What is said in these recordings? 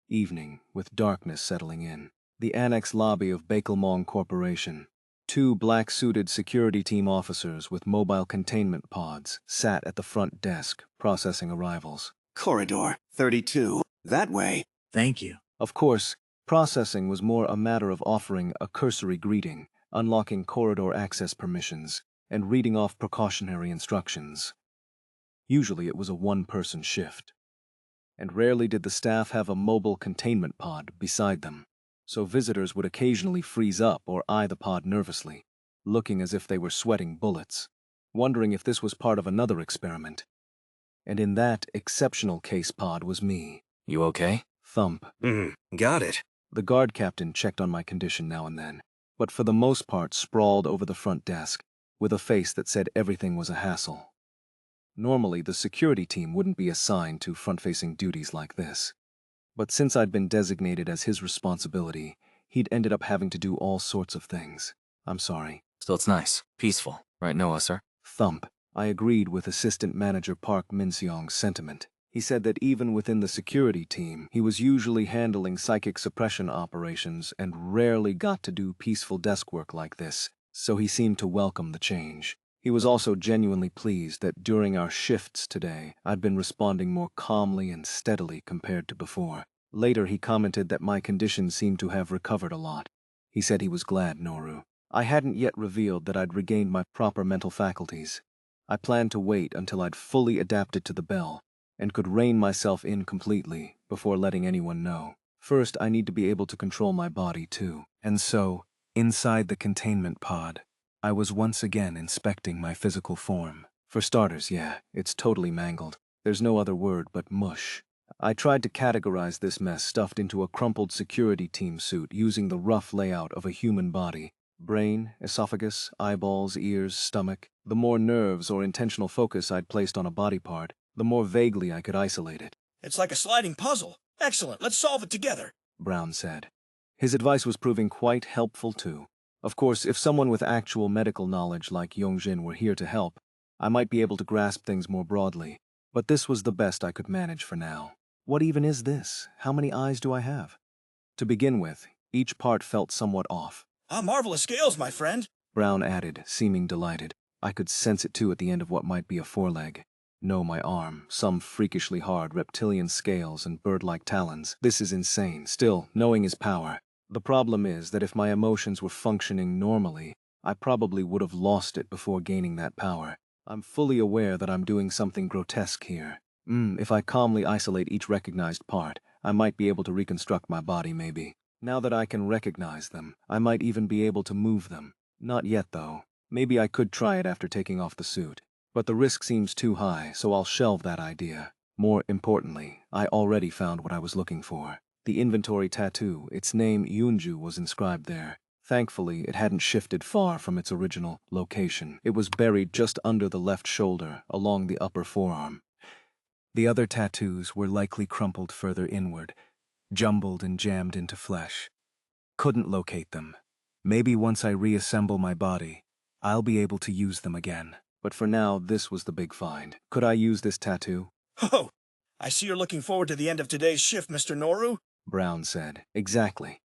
Evening, with darkness settling in. The annex lobby of Bakelmong Corporation. Two black-suited security team officers with mobile containment pods sat at the front desk, processing arrivals. Corridor 32. That way. Thank you. Of course, processing was more a matter of offering a cursory greeting, unlocking corridor access permissions, and reading off precautionary instructions. Usually it was a one-person shift. And rarely did the staff have a mobile containment pod beside them, so visitors would occasionally freeze up or eye the pod nervously, looking as if they were sweating bullets, wondering if this was part of another experiment. And in that exceptional case pod was me. You okay? Thump. Got it. The guard captain checked on my condition now and then, but for the most part sprawled over the front desk, with a face that said everything was a hassle. Normally, the security team wouldn't be assigned to front-facing duties like this. But since I'd been designated as his responsibility, he'd ended up having to do all sorts of things. I'm sorry. Still, it's nice. Peaceful. Right, Noah, sir? Thump. I agreed with Assistant Manager Park Min-seong's sentiment. He said that even within the security team, he was usually handling psychic suppression operations and rarely got to do peaceful desk work like this, so he seemed to welcome the change. He was also genuinely pleased that during our shifts today, I'd been responding more calmly and steadily compared to before. Later, he commented that my condition seemed to have recovered a lot. He said he was glad, Noru. I hadn't yet revealed that I'd regained my proper mental faculties. I planned to wait until I'd fully adapted to the bell and could rein myself in completely before letting anyone know. First, I need to be able to control my body, too. And so, inside the containment pod, I was once again inspecting my physical form. For starters, yeah, it's totally mangled. There's no other word but mush. I tried to categorize this mess stuffed into a crumpled security team suit using the rough layout of a human body. Brain, esophagus, eyeballs, ears, stomach. The more nerves or intentional focus I'd placed on a body part, the more vaguely I could isolate it. It's like a sliding puzzle. Excellent, let's solve it together, Brown said. His advice was proving quite helpful, too. Of course, if someone with actual medical knowledge like Yongjin were here to help, I might be able to grasp things more broadly, but this was the best I could manage for now. What even is this? How many eyes do I have? To begin with, each part felt somewhat off. Marvelous scales, my friend. Brown added, seeming delighted. I could sense it too at the end of what might be a foreleg. No, my arm, some freakishly hard reptilian scales and bird-like talons. This is insane. Still, knowing is power. The problem is that if my emotions were functioning normally, I probably would have lost it before gaining that power. I'm fully aware that I'm doing something grotesque here. If I calmly isolate each recognized part, I might be able to reconstruct my body, maybe. Now that I can recognize them, I might even be able to move them. Not yet, though. Maybe I could try it after taking off the suit. But the risk seems too high, so I'll shelve that idea. More importantly, I already found what I was looking for. The inventory tattoo, its name Yunju was inscribed there. Thankfully, it hadn't shifted far from its original location. It was buried just under the left shoulder, along the upper forearm. The other tattoos were likely crumpled further inward, jumbled and jammed into flesh. Couldn't locate them. Maybe once I reassemble my body, I'll be able to use them again. But for now, this was the big find. Could I use this tattoo? Oh, I see you're looking forward to the end of today's shift, Mr. Noru. Brown said. Exactly.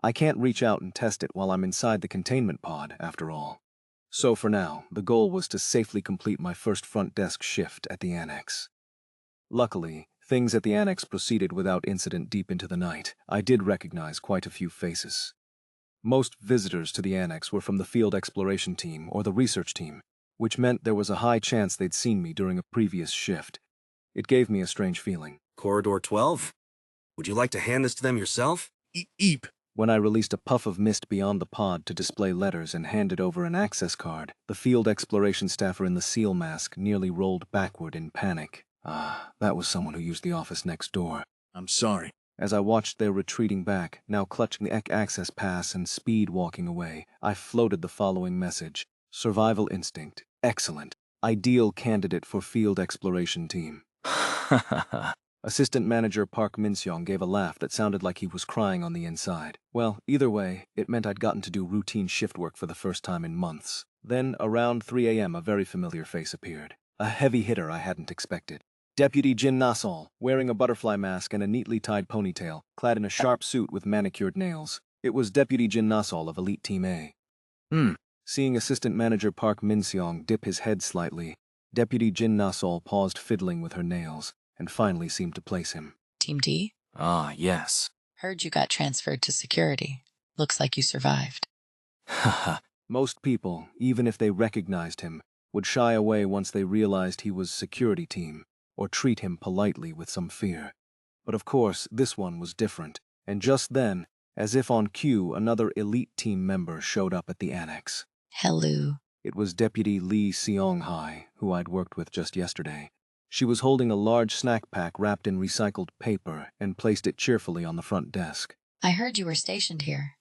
I can't reach out and test it while I'm inside the containment pod, after all. So for now, the goal was to safely complete my first front desk shift at the annex. Luckily, things at the annex proceeded without incident deep into the night. I did recognize quite a few faces. Most visitors to the annex were from the field exploration team or the research team, which meant there was a high chance they'd seen me during a previous shift. It gave me a strange feeling. Corridor 12? Would you like to hand this to them yourself? Eep. When I released a puff of mist beyond the pod to display letters and handed over an access card, the field exploration staffer in the seal mask nearly rolled backward in panic. That was someone who used the office next door. I'm sorry. As I watched their retreating back, now clutching the access pass and speed walking away, I floated the following message. Survival instinct. Excellent. Ideal candidate for field exploration team. Assistant Manager Park Min-seong gave a laugh that sounded like he was crying on the inside. Well, either way, it meant I'd gotten to do routine shift work for the first time in months. Then, around 3 a.m., a very familiar face appeared. A heavy hitter I hadn't expected. Deputy Jin Nasol, wearing a butterfly mask and a neatly tied ponytail, clad in a sharp suit with manicured nails. It was Deputy Jin Nasol of Elite Team A. Seeing Assistant Manager Park Min-seong dip his head slightly, Deputy Jin Nasol paused fiddling with her nails, and finally seemed to place him. Team D? Ah, yes. Heard you got transferred to security. Looks like you survived. Haha. Most people, even if they recognized him, would shy away once they realized he was security team, or treat him politely with some fear. But of course, this one was different, and just then, as if on cue, another elite team member showed up at the annex. Hello. It was Deputy Lee Seong-hai, who I'd worked with just yesterday. She was holding a large snack pack wrapped in recycled paper and placed it cheerfully on the front desk. I heard you were stationed here.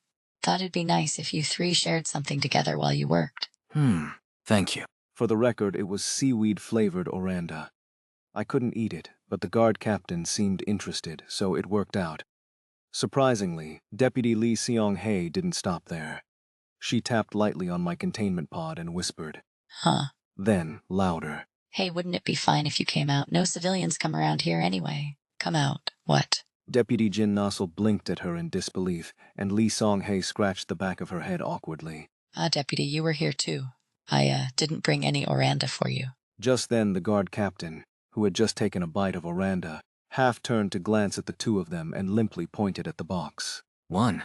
Thought it'd be nice if you three shared something together while you worked. Thank you. For the record, it was seaweed-flavored oranda. I couldn't eat it, but the guard captain seemed interested, so it worked out. Surprisingly, Deputy Lee Seong-hae didn't stop there. She tapped lightly on my containment pod and whispered. Huh. Then, louder. Hey, wouldn't it be fine if you came out? No civilians come around here anyway. Come out. What? Deputy Jin Nasol blinked at her in disbelief, and Lee Song-hae scratched the back of her head awkwardly. Deputy, you were here too. I didn't bring any oranda for you. Just then the guard captain, who had just taken a bite of oranda, half turned to glance at the two of them and limply pointed at the box. One.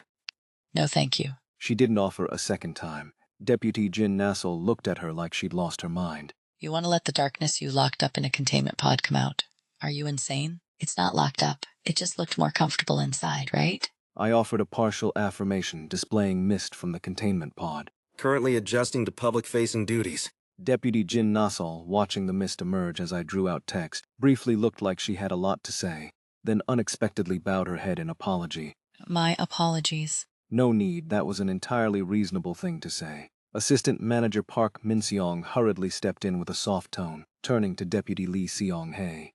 No thank you. She didn't offer a second time. Deputy Jin Nasol looked at her like she'd lost her mind. You want to let the darkness you locked up in a containment pod come out? Are you insane? It's not locked up. It just looked more comfortable inside, right? I offered a partial affirmation, displaying mist from the containment pod. Currently adjusting to public-facing duties. Deputy Jin Nasol, watching the mist emerge as I drew out text, briefly looked like she had a lot to say, then unexpectedly bowed her head in apology. My apologies. No need, that was an entirely reasonable thing to say. Assistant Manager Park Min-seong hurriedly stepped in with a soft tone, turning to Deputy Lee Seong-hae.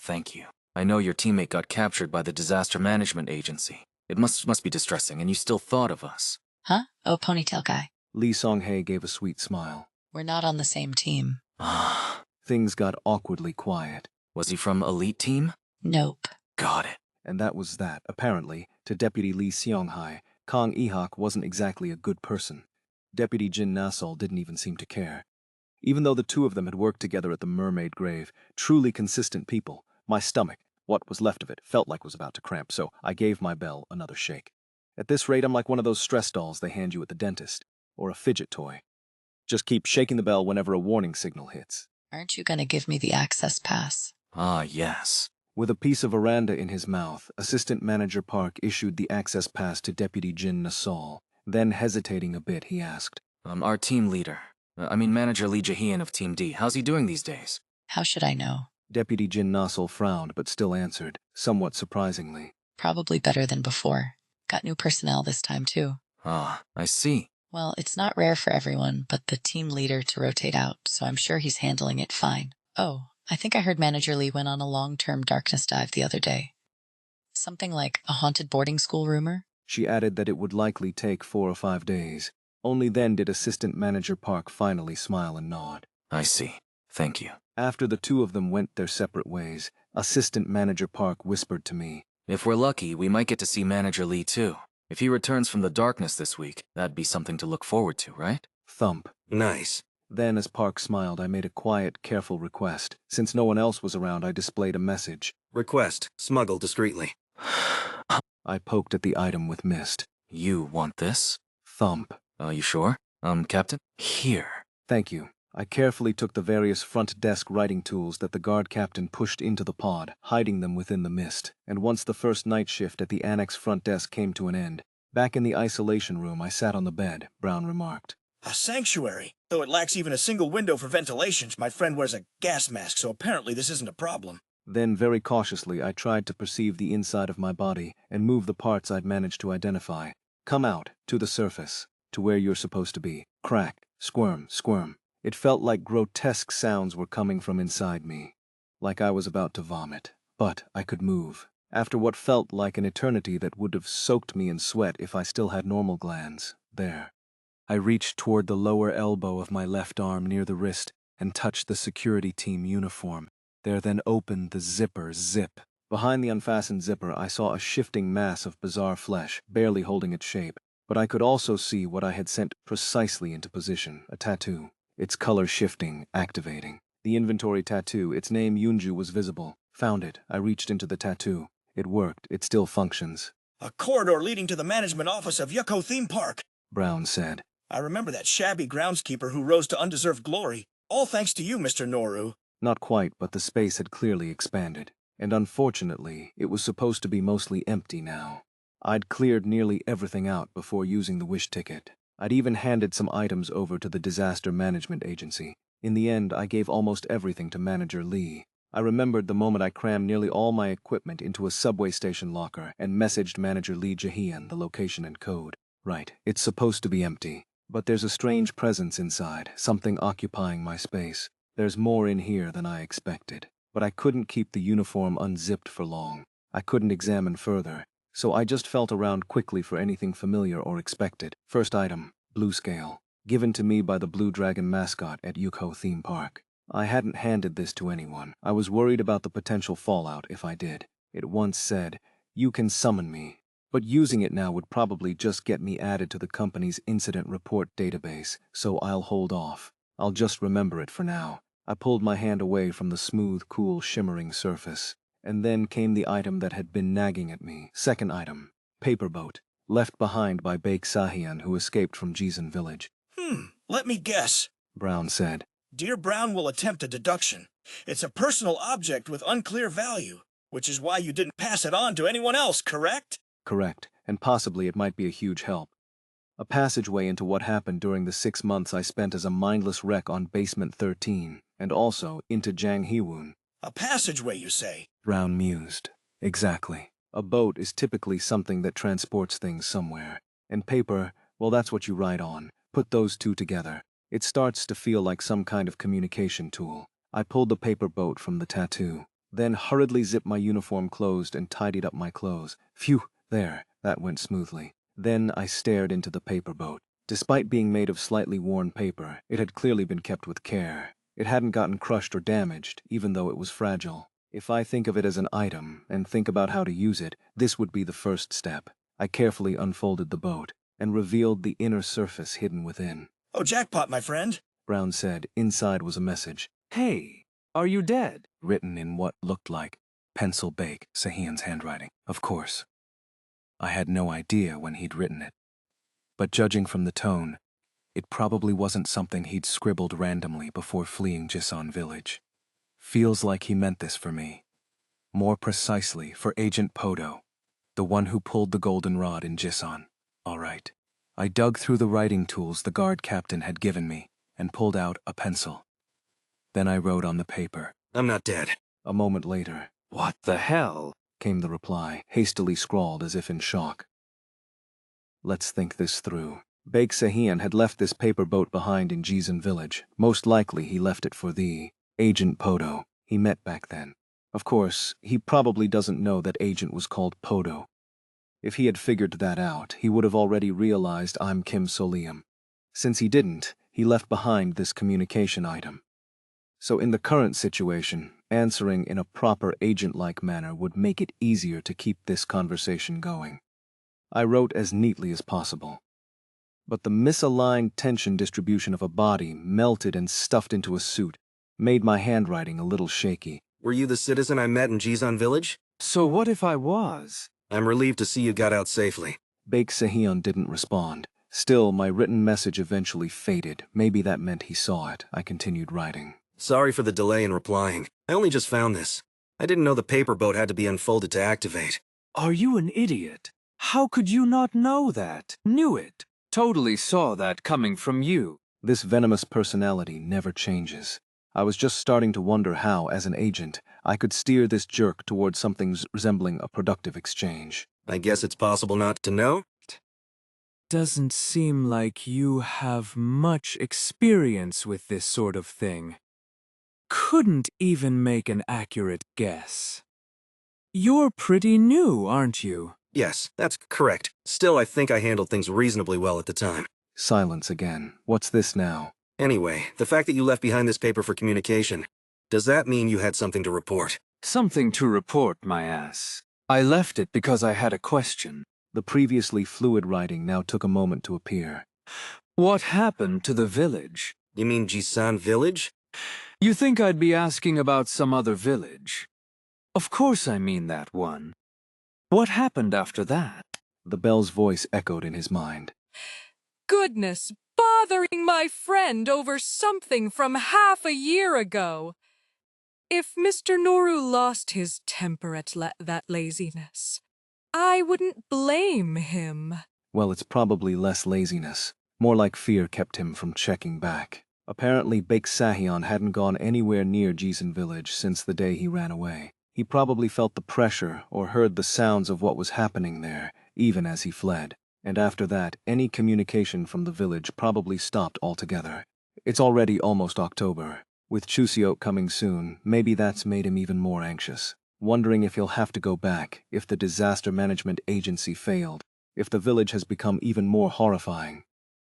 Thank you. I know your teammate got captured by the Disaster Management Agency. It must be distressing, and you still thought of us. Huh? Oh, ponytail guy. Lee Song-hae gave a sweet smile. We're not on the same team. Things got awkwardly quiet. Was he from Elite Team? Nope. Got it. And that was that. Apparently, to Deputy Lee Seong-hae, Kang Ihak wasn't exactly a good person. Deputy Jin Nasol didn't even seem to care. Even though the two of them had worked together at the Mermaid Grave, truly consistent people, my stomach, what was left of it, felt like was about to cramp, so I gave my bell another shake. At this rate, I'm like one of those stress dolls they hand you at the dentist, or a fidget toy. Just keep shaking the bell whenever a warning signal hits. Aren't you gonna give me the access pass? Yes. With a piece of veranda in his mouth, Assistant Manager Park issued the access pass to Deputy Jin Nasol. Then, hesitating a bit, he asked. Our team leader. Manager Lee Jae-hyun of Team D. How's he doing these days? How should I know? Deputy Jin Nasol frowned, but still answered, somewhat surprisingly. Probably better than before. Got new personnel this time too. I see. Well, it's not rare for everyone but the team leader to rotate out, so I'm sure he's handling it fine. Oh, I think I heard Manager Lee went on a long-term darkness dive the other day. Something like a haunted boarding school rumor? She added that it would likely take 4 or 5 days. Only then did Assistant Manager Park finally smile and nod. I see. Thank you. After the two of them went their separate ways, Assistant Manager Park whispered to me. If we're lucky, we might get to see Manager Lee too. If he returns from the darkness this week, that'd be something to look forward to, right? Thump. Nice. Then, as Park smiled, I made a quiet, careful request. Since no one else was around, I displayed a message. Request. Smuggle discreetly. I poked at the item with mist. You want this? Thump. You sure? Captain? Here. Thank you. I carefully took the various front desk writing tools that the guard captain pushed into the pod, hiding them within the mist, and once the first night shift at the annex front desk came to an end, back in the isolation room I sat on the bed, Brown remarked. A sanctuary. Though it lacks even a single window for ventilation, my friend wears a gas mask, so apparently this isn't a problem. Then, very cautiously, I tried to perceive the inside of my body and move the parts I'd managed to identify. Come out, to the surface, to where you're supposed to be. Crack, squirm, squirm. It felt like grotesque sounds were coming from inside me, like I was about to vomit. But I could move. After what felt like an eternity that would have soaked me in sweat if I still had normal glands. There. I reached toward the lower elbow of my left arm near the wrist and touched the security team uniform. There then opened the zipper zip. Behind the unfastened zipper, I saw a shifting mass of bizarre flesh, barely holding its shape. But I could also see what I had sent precisely into position, a tattoo. Its color shifting, activating. The inventory tattoo, its name Yunju was visible. Found it. I reached into the tattoo. It worked. It still functions. A corridor leading to the management office of Yucco Theme Park, Brown said. I remember that shabby groundskeeper who rose to undeserved glory. All thanks to you, Mr. Noru. Not quite, but the space had clearly expanded. And unfortunately, it was supposed to be mostly empty now. I'd cleared nearly everything out before using the wish ticket. I'd even handed some items over to the Disaster Management Agency. In the end, I gave almost everything to Manager Lee. I remembered the moment I crammed nearly all my equipment into a subway station locker and messaged Manager Lee Jahian the location and code. Right, it's supposed to be empty. But there's a strange presence inside, something occupying my space. There's more in here than I expected. But I couldn't keep the uniform unzipped for long. I couldn't examine further. So I just felt around quickly for anything familiar or expected. First item, blue scale, given to me by the Blue Dragon mascot at Yucco Theme Park. I hadn't handed this to anyone. I was worried about the potential fallout if I did. It once said, "You can summon me," but using it now would probably just get me added to the company's incident report database, so I'll hold off. I'll just remember it for now. I pulled my hand away from the smooth, cool, shimmering surface. And then came the item that had been nagging at me. Second item, paper boat, left behind by Baek Sahian, who escaped from Jizan village. Let me guess. Brown said. Dear Brown will attempt a deduction. It's a personal object with unclear value, which is why you didn't pass it on to anyone else, correct? Correct, and possibly it might be a huge help. A passageway into what happened during the 6 months I spent as a mindless wreck on Basement 13, and also into Jang Heewon. A passageway, you say? Brown mused. Exactly. A boat is typically something that transports things somewhere. And paper, well, that's what you write on. Put those two together. It starts to feel like some kind of communication tool. I pulled the paper boat from the tattoo, then hurriedly zipped my uniform closed and tidied up my clothes. Phew, there, that went smoothly. Then I stared into the paper boat. Despite being made of slightly worn paper, it had clearly been kept with care. It hadn't gotten crushed or damaged, even though it was fragile. If I think of it as an item and think about how to use it, this would be the first step. I carefully unfolded the boat and revealed the inner surface hidden within. Oh, jackpot, my friend. Brown said. Inside was a message. Hey, are you dead? Written in what looked like pencil Baek Sahian's handwriting. Of course. I had no idea when he'd written it. But judging from the tone, it probably wasn't something he'd scribbled randomly before fleeing Jisan village. Feels like he meant this for me. More precisely, for Agent Podo, the one who pulled the goldenrod in Jisan. All right. I dug through the writing tools the guard captain had given me and pulled out a pencil. Then I wrote on the paper. I'm not dead. A moment later, What the hell? came the reply, hastily scrawled as if in shock. Let's think this through. Baek Sahian had left this paper boat behind in Jizan village. Most likely he left it for the Agent Podo he met back then. Of course, he probably doesn't know that agent was called Podo. If he had figured that out, he would have already realized I'm Kim Solium. Since he didn't, he left behind this communication item. So in the current situation, answering in a proper agent-like manner would make it easier to keep this conversation going. I wrote as neatly as possible. But the misaligned tension distribution of a body melted and stuffed into a suit made my handwriting a little shaky. Were you the citizen I met in Jizan village? So what if I was? I'm relieved to see you got out safely. Baek Sahian didn't respond. Still, my written message eventually faded. Maybe that meant he saw it. I continued writing. Sorry for the delay in replying. I only just found this. I didn't know the paper boat had to be unfolded to activate. Are you an idiot? How could you not know that? Knew it. Totally saw that coming from you. This venomous personality never changes. I was just starting to wonder how, as an agent, I could steer this jerk towards something resembling a productive exchange. I guess it's possible not to know? Doesn't seem like you have much experience with this sort of thing. Couldn't even make an accurate guess. You're pretty new, aren't you? Yes, that's correct. Still, I think I handled things reasonably well at the time. Silence again. What's this now? Anyway, the fact that you left behind this paper for communication, Does that mean you had something to report? Something to report, my ass. I left it because I had a question. The previously fluid writing now took a moment to appear. What happened to the village? You mean Jisan Village? You think I'd be asking about some other village? Of course I mean that one. What happened after that? The bell's voice echoed in his mind. Goodness, bothering my friend over something from half a year ago. If Mr. Noru lost his temper at that laziness, I wouldn't blame him. Well, it's probably less laziness. More like fear kept him from checking back. Apparently, Baek Sahyeon hadn't gone anywhere near Jisan village since the day he ran away. He probably felt the pressure or heard the sounds of what was happening there, even as he fled. And after that, any communication from the village probably stopped altogether. It's already almost October. With Chuseok coming soon, maybe that's made him even more anxious, wondering if he'll have to go back, if the disaster management agency failed, if the village has become even more horrifying.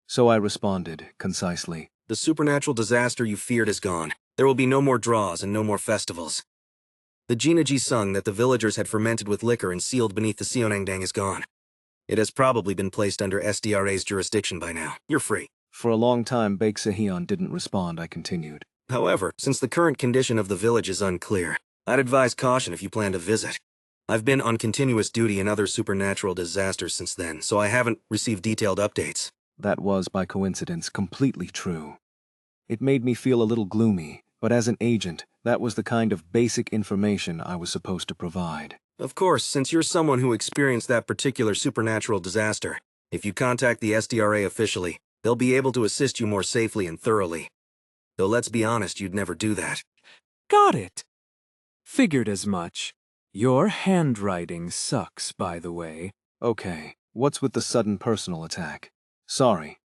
So I responded, concisely. The supernatural disaster you feared is gone. There will be no more draws and no more festivals. The Jinaji sung that the villagers had fermented with liquor and sealed beneath the Seonangdang is gone. It has probably been placed under SDRA's jurisdiction by now. You're free. For a long time, Baek Sahyeon didn't respond, I continued. However, since the current condition of the village is unclear, I'd advise caution if you plan to visit. I've been on continuous duty in other supernatural disasters since then, so I haven't received detailed updates. That was, by coincidence, completely true. It made me feel a little gloomy, but as an agent, that was the kind of basic information I was supposed to provide. Of course, since you're someone who experienced that particular supernatural disaster, if you contact the SDRA officially, they'll be able to assist you more safely and thoroughly. Though let's be honest, you'd never do that. Got it. Figured as much. Your handwriting sucks, by the way. Okay, what's with the sudden personal attack? Sorry.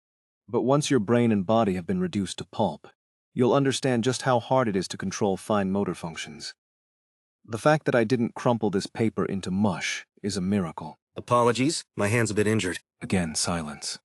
But once your brain and body have been reduced to pulp, you'll understand just how hard it is to control fine motor functions. The fact that I didn't crumple this paper into mush is a miracle. Apologies, my hand's a bit injured. Again, silence.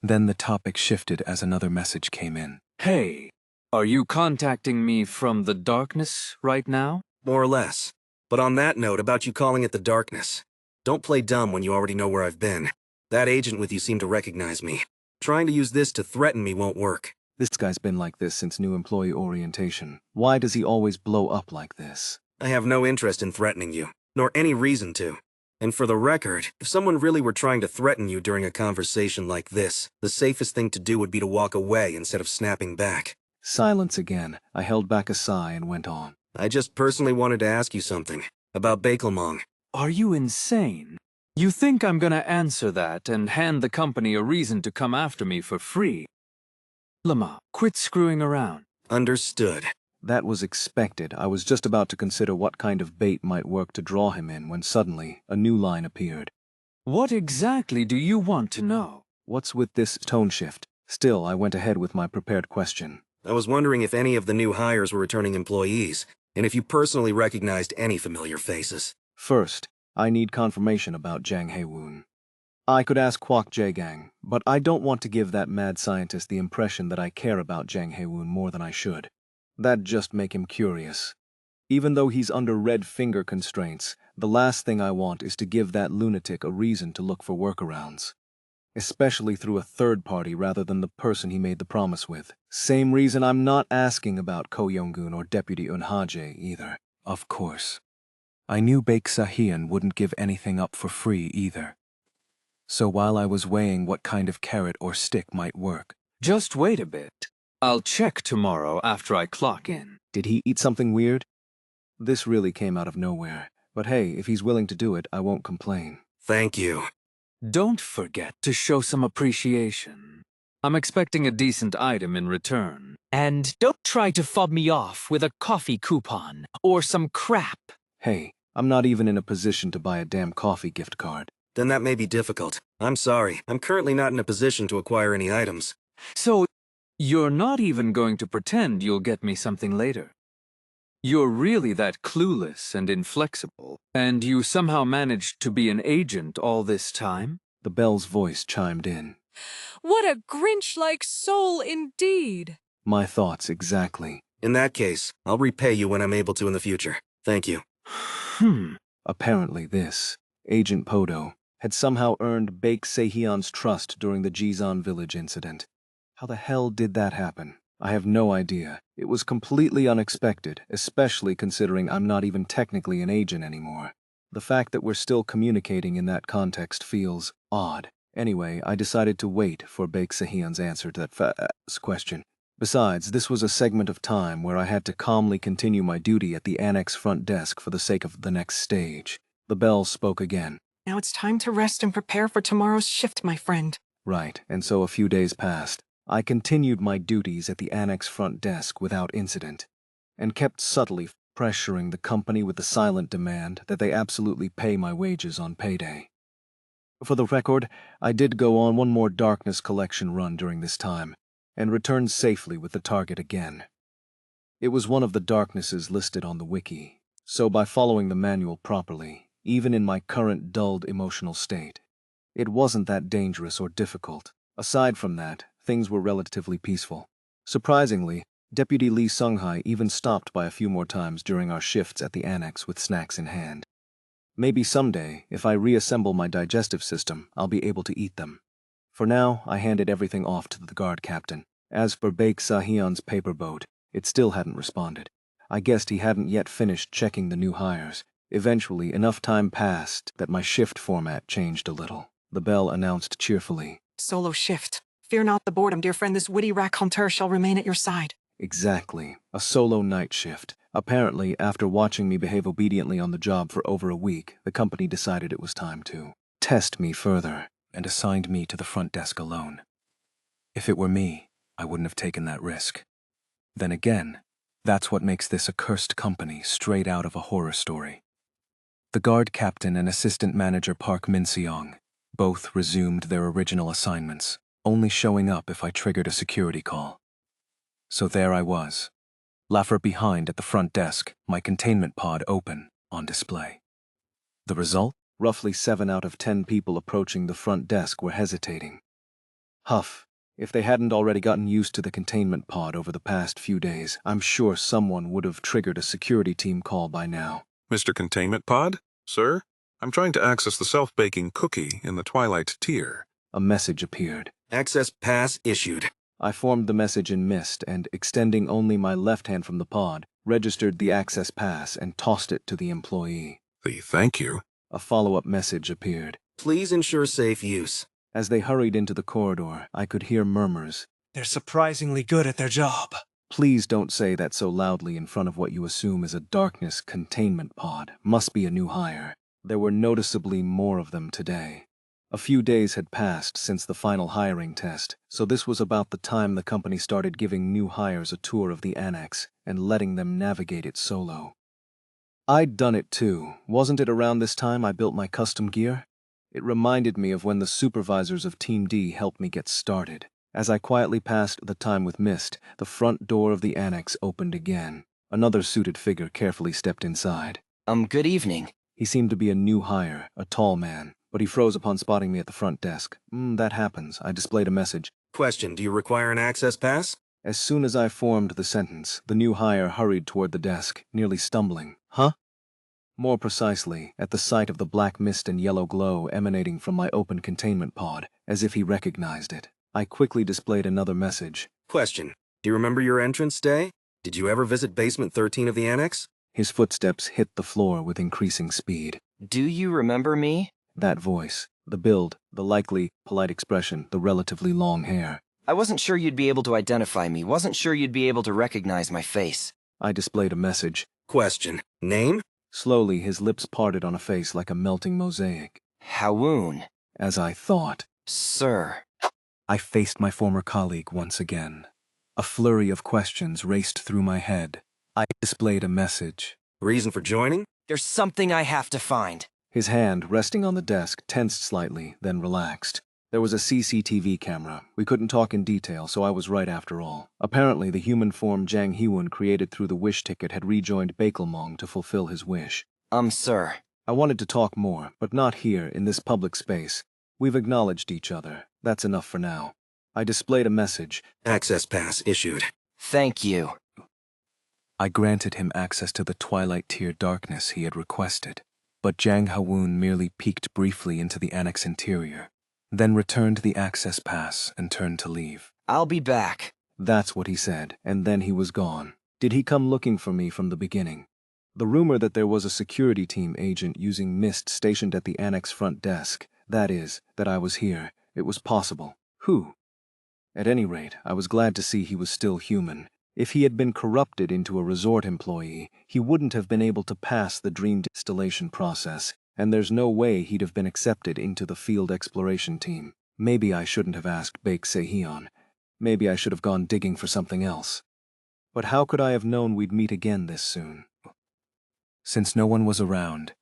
Then the topic shifted as another message came in. Hey, are you contacting me from the darkness right now? More or less. But on that note about you calling it the darkness, don't play dumb when you already know where I've been. That agent with you seemed to recognize me. Trying to use this to threaten me won't work. This guy's been like this since new employee orientation. Why does he always blow up like this? I have no interest in threatening you, nor any reason to. And for the record, if someone really were trying to threaten you during a conversation like this, the safest thing to do would be to walk away instead of snapping back. Silence again. I held back a sigh and went on. I just personally wanted to ask you something about Bakelmong. Are you insane? You think I'm gonna answer that and hand the company a reason to come after me for free? Lama, quit screwing around. Understood. That was expected. I was just about to consider what kind of bait might work to draw him in when suddenly a new line appeared. What exactly do you want to know? What's with this tone shift? Still, I went ahead with my prepared question. I was wondering if any of the new hires were returning employees, and if you personally recognized any familiar faces. First, I need confirmation about Jang Hae-woon. I could ask Kwok Jae-gang, but I don't want to give that mad scientist the impression that I care about Jang Hae-woon more than I should. That'd just make him curious. Even though he's under red finger constraints, the last thing I want is to give that lunatic a reason to look for workarounds. Especially through a third party rather than the person he made the promise with. Same reason I'm not asking about Ko Young-gun or Deputy Eun-ha-jae either. Of course. I knew Baek Sahyeon wouldn't give anything up for free either. So while I was weighing what kind of carrot or stick might work... Just wait a bit. I'll check tomorrow after I clock in. Did he eat something weird? This really came out of nowhere. But hey, if he's willing to do it, I won't complain. Thank you. Don't forget to show some appreciation. I'm expecting a decent item in return. And don't try to fob me off with a coffee coupon or some crap. Hey, I'm not even in a position to buy a damn coffee gift card. Then that may be difficult. I'm sorry. I'm currently not in a position to acquire any items. So, you're not even going to pretend you'll get me something later. You're really that clueless and inflexible, and you somehow managed to be an agent all this time? The bell's voice chimed in. What a Grinch-like soul indeed. My thoughts exactly. In that case, I'll repay you when I'm able to in the future. Thank you. Apparently this, Agent Podo, had somehow earned Baek Sehyun's trust during the Jizan village incident. How the hell did that happen? I have no idea. It was completely unexpected, especially considering I'm not even technically an agent anymore. The fact that we're still communicating in that context feels odd. Anyway, I decided to wait for Baek Sehyun's answer to that question. Besides, this was a segment of time where I had to calmly continue my duty at the annex front desk for the sake of the next stage. The bell spoke again. Now it's time to rest and prepare for tomorrow's shift, my friend. Right, and so a few days passed. I continued my duties at the annex front desk without incident, and kept subtly pressuring the company with the silent demand that they absolutely pay my wages on payday. For the record, I did go on one more darkness collection run during this time, and returned safely with the target again. It was one of the darknesses listed on the wiki, so by following the manual properly, even in my current dulled emotional state, it wasn't that dangerous or difficult. Aside from that, things were relatively peaceful. Surprisingly, Deputy Lee Sunghai even stopped by a few more times during our shifts at the annex with snacks in hand. Maybe someday, if I reassemble my digestive system, I'll be able to eat them. For now, I handed everything off to the guard captain. As for Baek Sehyun's paper boat, it still hadn't responded. I guessed he hadn't yet finished checking the new hires. Eventually, enough time passed that my shift format changed a little. The bell announced cheerfully. Solo shift. Fear not the boredom, dear friend. This witty raconteur shall remain at your side. Exactly. A solo night shift. Apparently, after watching me behave obediently on the job for over a week, the company decided it was time to test me further and assigned me to the front desk alone. If it were me, I wouldn't have taken that risk. Then again, that's what makes this a cursed company straight out of a horror story. The guard captain and assistant manager Park Min-seong both resumed their original assignments, only showing up if I triggered a security call. So there I was, Laffer behind at the front desk, my containment pod open, on display. The result? Roughly 7 out of 10 people approaching the front desk were hesitating. Huff. If they hadn't already gotten used to the containment pod over the past few days, I'm sure someone would have triggered a security team call by now. Mr. Containment Pod? Sir? I'm trying to access the self-baking cookie in the Twilight tier. A message appeared. Access pass issued. I formed the message in mist and, extending only my left hand from the pod, registered the access pass and tossed it to the employee. Thank you. A follow-up message appeared. Please ensure safe use. As they hurried into the corridor, I could hear murmurs. They're surprisingly good at their job. Please don't say that so loudly in front of what you assume is a darkness containment pod. Must be a new hire. There were noticeably more of them today. A few days had passed since the final hiring test, so this was about the time the company started giving new hires a tour of the annex and letting them navigate it solo. I'd done it too. Wasn't it around this time I built my custom gear? It reminded me of when the supervisors of Team D helped me get started. As I quietly passed the time with mist, the front door of the annex opened again. Another suited figure carefully stepped inside. Good evening. He seemed to be a new hire, a tall man, but he froze upon spotting me at the front desk. That happens. I displayed a message. Question, do you require an access pass? As soon as I formed the sentence, the new hire hurried toward the desk, nearly stumbling. Huh? More precisely, at the sight of the black mist and yellow glow emanating from my open containment pod, as if he recognized it. I quickly displayed another message. Question, do you remember your entrance day? Did you ever visit basement 13 of the annex? His footsteps hit the floor with increasing speed. Do you remember me? That voice, the build, the likely, polite expression, the relatively long hair. I wasn't sure you'd be able to identify me, wasn't sure you'd be able to recognize my face. I displayed a message. Question, name? Slowly, his lips parted on a face like a melting mosaic. Hawoon. As I thought. Sir. I faced my former colleague once again. A flurry of questions raced through my head. I displayed a message. Reason for joining? There's something I have to find. His hand, resting on the desk, tensed slightly, then relaxed. There was a CCTV camera. We couldn't talk in detail, so I was right after all. Apparently, the human form Jang Hee-won created through the wish ticket had rejoined Bakelmong to fulfill his wish. Sir. I wanted to talk more, but not here, in this public space. We've acknowledged each other. That's enough for now. I displayed a message. Access pass issued. Thank you. I granted him access to the Twilight Tier darkness he had requested, but Jang Ha-woon merely peeked briefly into the annex interior, then returned the access pass and turned to leave. I'll be back. That's what he said, and then he was gone. Did he come looking for me from the beginning? The rumor that there was a security team agent using mist stationed at the annex front desk, that is, that I was here, it was possible. Who? At any rate, I was glad to see he was still human. If he had been corrupted into a resort employee, he wouldn't have been able to pass the dream distillation process, and there's no way he'd have been accepted into the field exploration team. Maybe I shouldn't have asked Baek Se-hyun. Maybe I should have gone digging for something else. But how could I have known we'd meet again this soon? Since no one was around,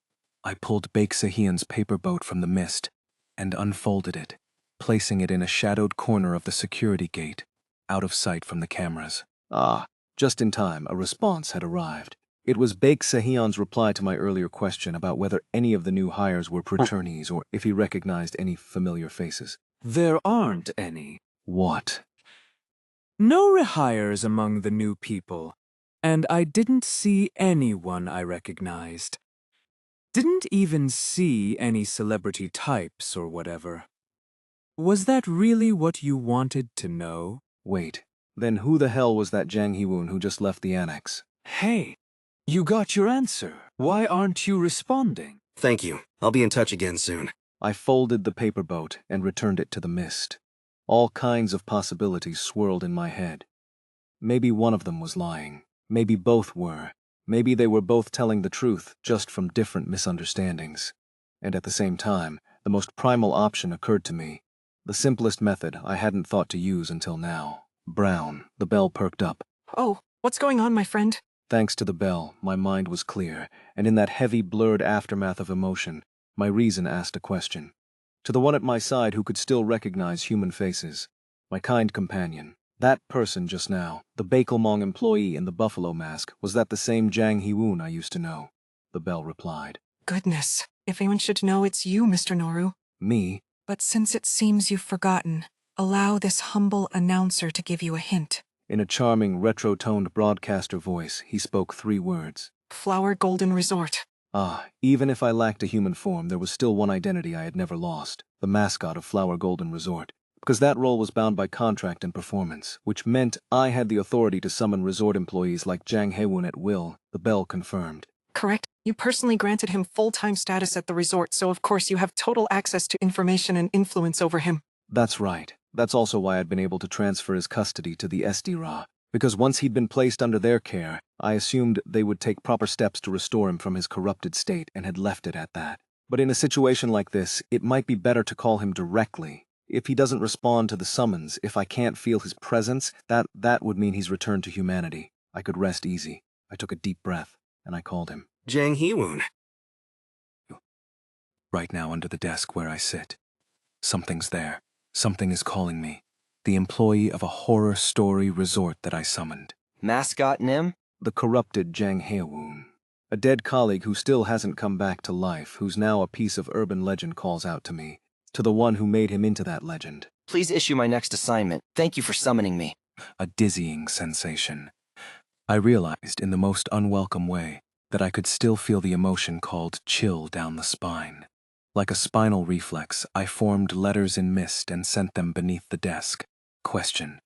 I pulled Baek Se-hyun's paper boat from the mist and unfolded it, placing it in a shadowed corner of the security gate, out of sight from the cameras. Ah, just in time, a response had arrived. It was Baek Se-hyun's reply to my earlier question about whether any of the new hires were preternies or if he recognized any familiar faces. There aren't any. What? No rehires among the new people, and I didn't see anyone I recognized. Didn't even see any celebrity types or whatever. Was that really what you wanted to know? Wait, then who the hell was that Jang Hee-woon who just left the annex? Hey, you got your answer. Why aren't you responding? Thank you. I'll be in touch again soon. I folded the paper boat and returned it to the mist. All kinds of possibilities swirled in my head. Maybe one of them was lying. Maybe both were. Maybe they were both telling the truth, just from different misunderstandings. And at the same time, the most primal option occurred to me. The simplest method I hadn't thought to use until now. Brown. The bell perked up. Oh, what's going on, my friend? Thanks to the bell, my mind was clear, and in that heavy, blurred aftermath of emotion, my reason asked a question. To the one at my side who could still recognize human faces. My kind companion. That person just now, the Bakelmong employee in the buffalo mask, was that the same Jang Hee-woon I used to know? The bell replied. Goodness, if anyone should know, it's you, Mr. Noru. Me? But since it seems you've forgotten, allow this humble announcer to give you a hint. In a charming, retro-toned broadcaster voice, he spoke 3 words. Flower Golden Resort. Ah, even if I lacked a human form, there was still one identity I had never lost, the mascot of Flower Golden Resort. Because that role was bound by contract and performance, which meant I had the authority to summon resort employees like Jang Hae-woon at will, the bell confirmed. Correct. You personally granted him full-time status at the resort, so of course you have total access to information and influence over him. That's right. That's also why I'd been able to transfer his custody to the SDRA, because once he'd been placed under their care, I assumed they would take proper steps to restore him from his corrupted state and had left it at that. But in a situation like this, it might be better to call him directly. If he doesn't respond to the summons, if I can't feel his presence, that would mean he's returned to humanity. I could rest easy. I took a deep breath, and I called him. Jang Hee-woon. Right now under the desk where I sit. Something's there. Something is calling me. The employee of a horror story resort that I summoned. Mascot Nim? The corrupted Jang Hae-woon. A dead colleague who still hasn't come back to life, who's now a piece of urban legend, calls out to me. To the one who made him into that legend. Please issue my next assignment. Thank you for summoning me. A dizzying sensation. I realized in the most unwelcome way that I could still feel the emotion called chill down the spine. Like a spinal reflex, I formed letters in mist and sent them beneath the desk. Question.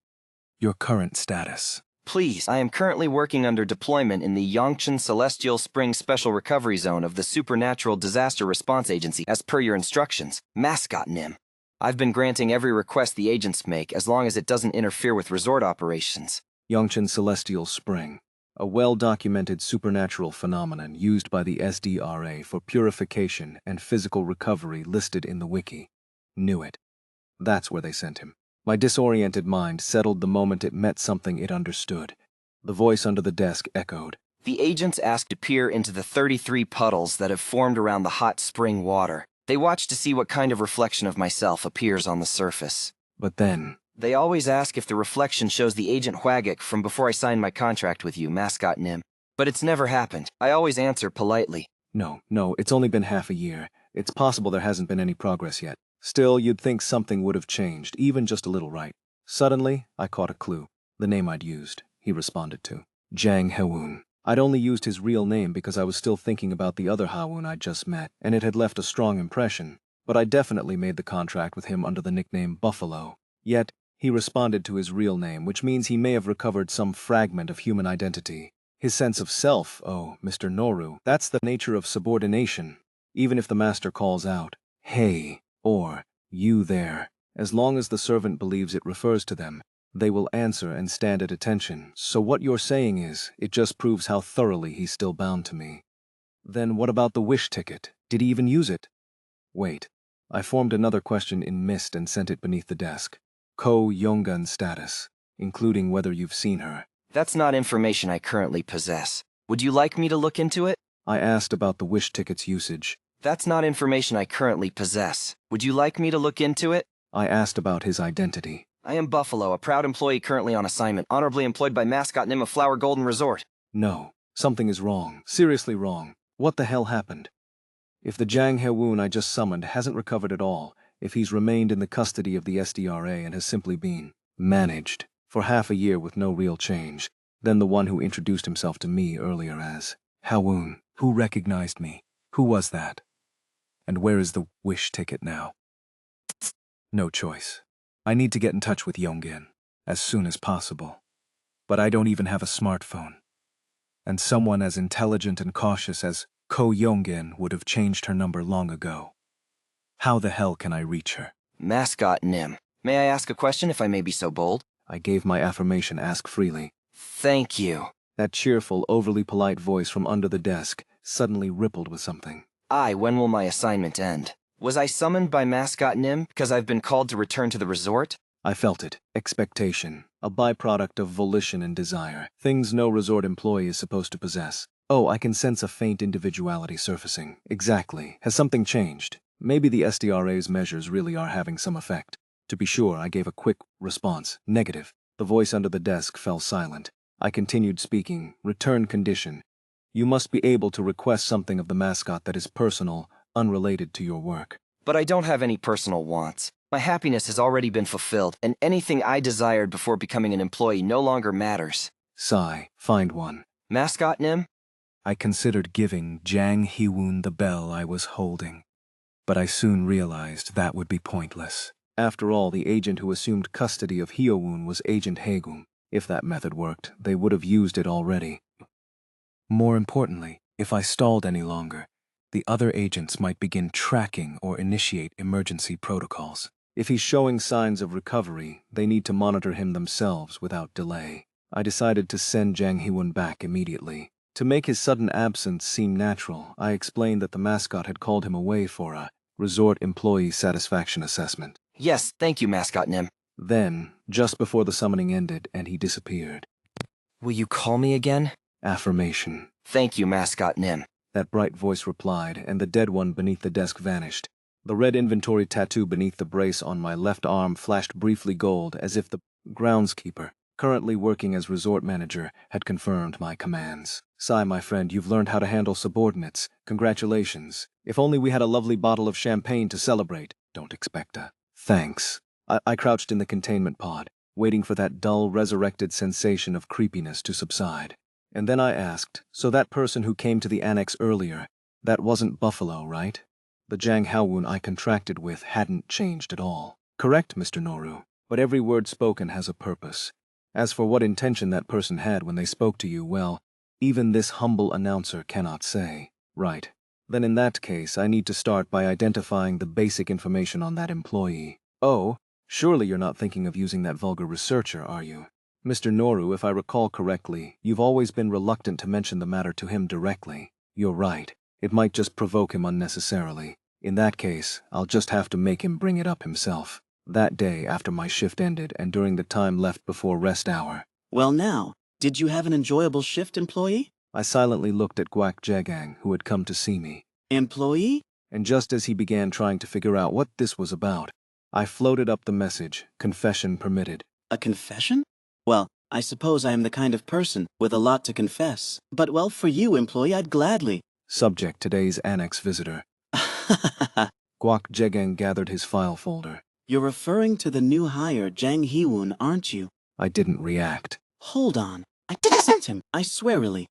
Your current status. Please, I am currently working under deployment in the Yongchun Celestial Spring Special Recovery Zone of the Supernatural Disaster Response Agency as per your instructions. Mascot Nim. I've been granting every request the agents make as long as it doesn't interfere with resort operations. Yongchun Celestial Spring. A well-documented supernatural phenomenon used by the SDRA for purification and physical recovery listed in the wiki. Knew it. That's where they sent him. My disoriented mind settled the moment it met something it understood. The voice under the desk echoed. The agents asked to peer into the 33 puddles that have formed around the hot spring water. They watch to see what kind of reflection of myself appears on the surface. But then... They always ask if the reflection shows the Agent Hwagik from before I signed my contract with you, Mascot Nim. But it's never happened. I always answer politely. No, it's only been half a year. It's possible there hasn't been any progress yet. Still, you'd think something would have changed, even just a little, right? Suddenly, I caught a clue. The name I'd used, he responded to. Jang Hewoon. I'd only used his real name because I was still thinking about the other Hawoon I'd just met, and it had left a strong impression, but I definitely made the contract with him under the nickname Buffalo. Yet, he responded to his real name, which means he may have recovered some fragment of human identity. His sense of self, oh, Mr. Noru, that's the nature of subordination. Even if the master calls out, "Hey," or "You there," as long as the servant believes it refers to them, they will answer and stand at attention. So what you're saying is, it just proves how thoroughly he's still bound to me. Then what about the wish ticket? Did he even use it? Wait. I formed another question in mist and sent it beneath the desk. Ko Yongun status, including whether you've seen her. That's not information I currently possess. Would you like me to look into it? I asked about the wish ticket's usage. That's not information I currently possess. Would you like me to look into it? I asked about his identity. I am Buffalo, a proud employee currently on assignment, honorably employed by mascot Nim of Flower Golden Resort. No, something is wrong. Seriously wrong. What the hell happened? If the Jang Hewoon I just summoned hasn't recovered at all, if he's remained in the custody of the SDRA and has simply been managed for half a year with no real change, then the one who introduced himself to me earlier as Hawoon, who recognized me, who was that? And where is the wish ticket now? No choice. I need to get in touch with Yongin as soon as possible. But I don't even have a smartphone. And someone as intelligent and cautious as Ko Yongin would have changed her number long ago. How the hell can I reach her? Mascot Nim. May I ask a question if I may be so bold? I gave my affirmation, ask freely. Thank you. That cheerful, overly polite voice from under the desk suddenly rippled with something. When will my assignment end? Was I summoned by Mascot Nim because I've been called to return to the resort? I felt it. Expectation. A byproduct of volition and desire. Things no resort employee is supposed to possess. Oh, I can sense a faint individuality surfacing. Exactly. Has something changed? Maybe the SDRA's measures really are having some effect. To be sure, I gave a quick response. Negative. The voice under the desk fell silent. I continued speaking. Return condition. You must be able to request something of the mascot that is personal, unrelated to your work. But I don't have any personal wants. My happiness has already been fulfilled, and anything I desired before becoming an employee no longer matters. Sigh. Find one. Mascot Nim? I considered giving Jang Hewoon the bell I was holding, but I soon realized that would be pointless. After all, the agent who assumed custody of Hyowoon was Agent Haegum. If that method worked, they would have used it already. More importantly, if I stalled any longer, the other agents might begin tracking or initiate emergency protocols. If he's showing signs of recovery, they need to monitor him themselves without delay. I decided to send Jang Hewoon back immediately. To make his sudden absence seem natural, I explained that the mascot had called him away for a resort employee satisfaction assessment. Yes, thank you, Mascot Nim. Then, just before the summoning ended and he disappeared. Will you call me again? Affirmation. Thank you, Mascot Nim. That bright voice replied, and the dead one beneath the desk vanished. The red inventory tattoo beneath the brace on my left arm flashed briefly gold as if the groundskeeper, currently working as resort manager, had confirmed my commands. Sigh, my friend, you've learned how to handle subordinates. Congratulations. If only we had a lovely bottle of champagne to celebrate. Don't expect a thanks. I crouched in the containment pod, waiting for that dull, resurrected sensation of creepiness to subside. And then I asked, so that person who came to the annex earlier, that wasn't Buffalo, right? The Jang Hewoon I contracted with hadn't changed at all. Correct, Mr. Noru, but every word spoken has a purpose. As for what intention that person had when they spoke to you, well, even this humble announcer cannot say. Right. Then in that case, I need to start by identifying the basic information on that employee. Oh, surely you're not thinking of using that vulgar researcher, are you? Mr. Noru, if I recall correctly, you've always been reluctant to mention the matter to him directly. You're right. It might just provoke him unnecessarily. In that case, I'll just have to make him bring it up himself. That day, after my shift ended and during the time left before rest hour. Well now, did you have an enjoyable shift, employee? I silently looked at Guak Jegang, who had come to see me. Employee? And just as he began trying to figure out what this was about, I floated up the message, confession permitted. A confession? Well, I suppose I am the kind of person with a lot to confess. But well, for you, employee, I'd gladly. Subject, today's annex visitor. Guak Jegang gathered his file folder. You're referring to the new hire, Jang Hewoon, aren't you? I didn't react. Hold on. I didn't send him. I swear, really.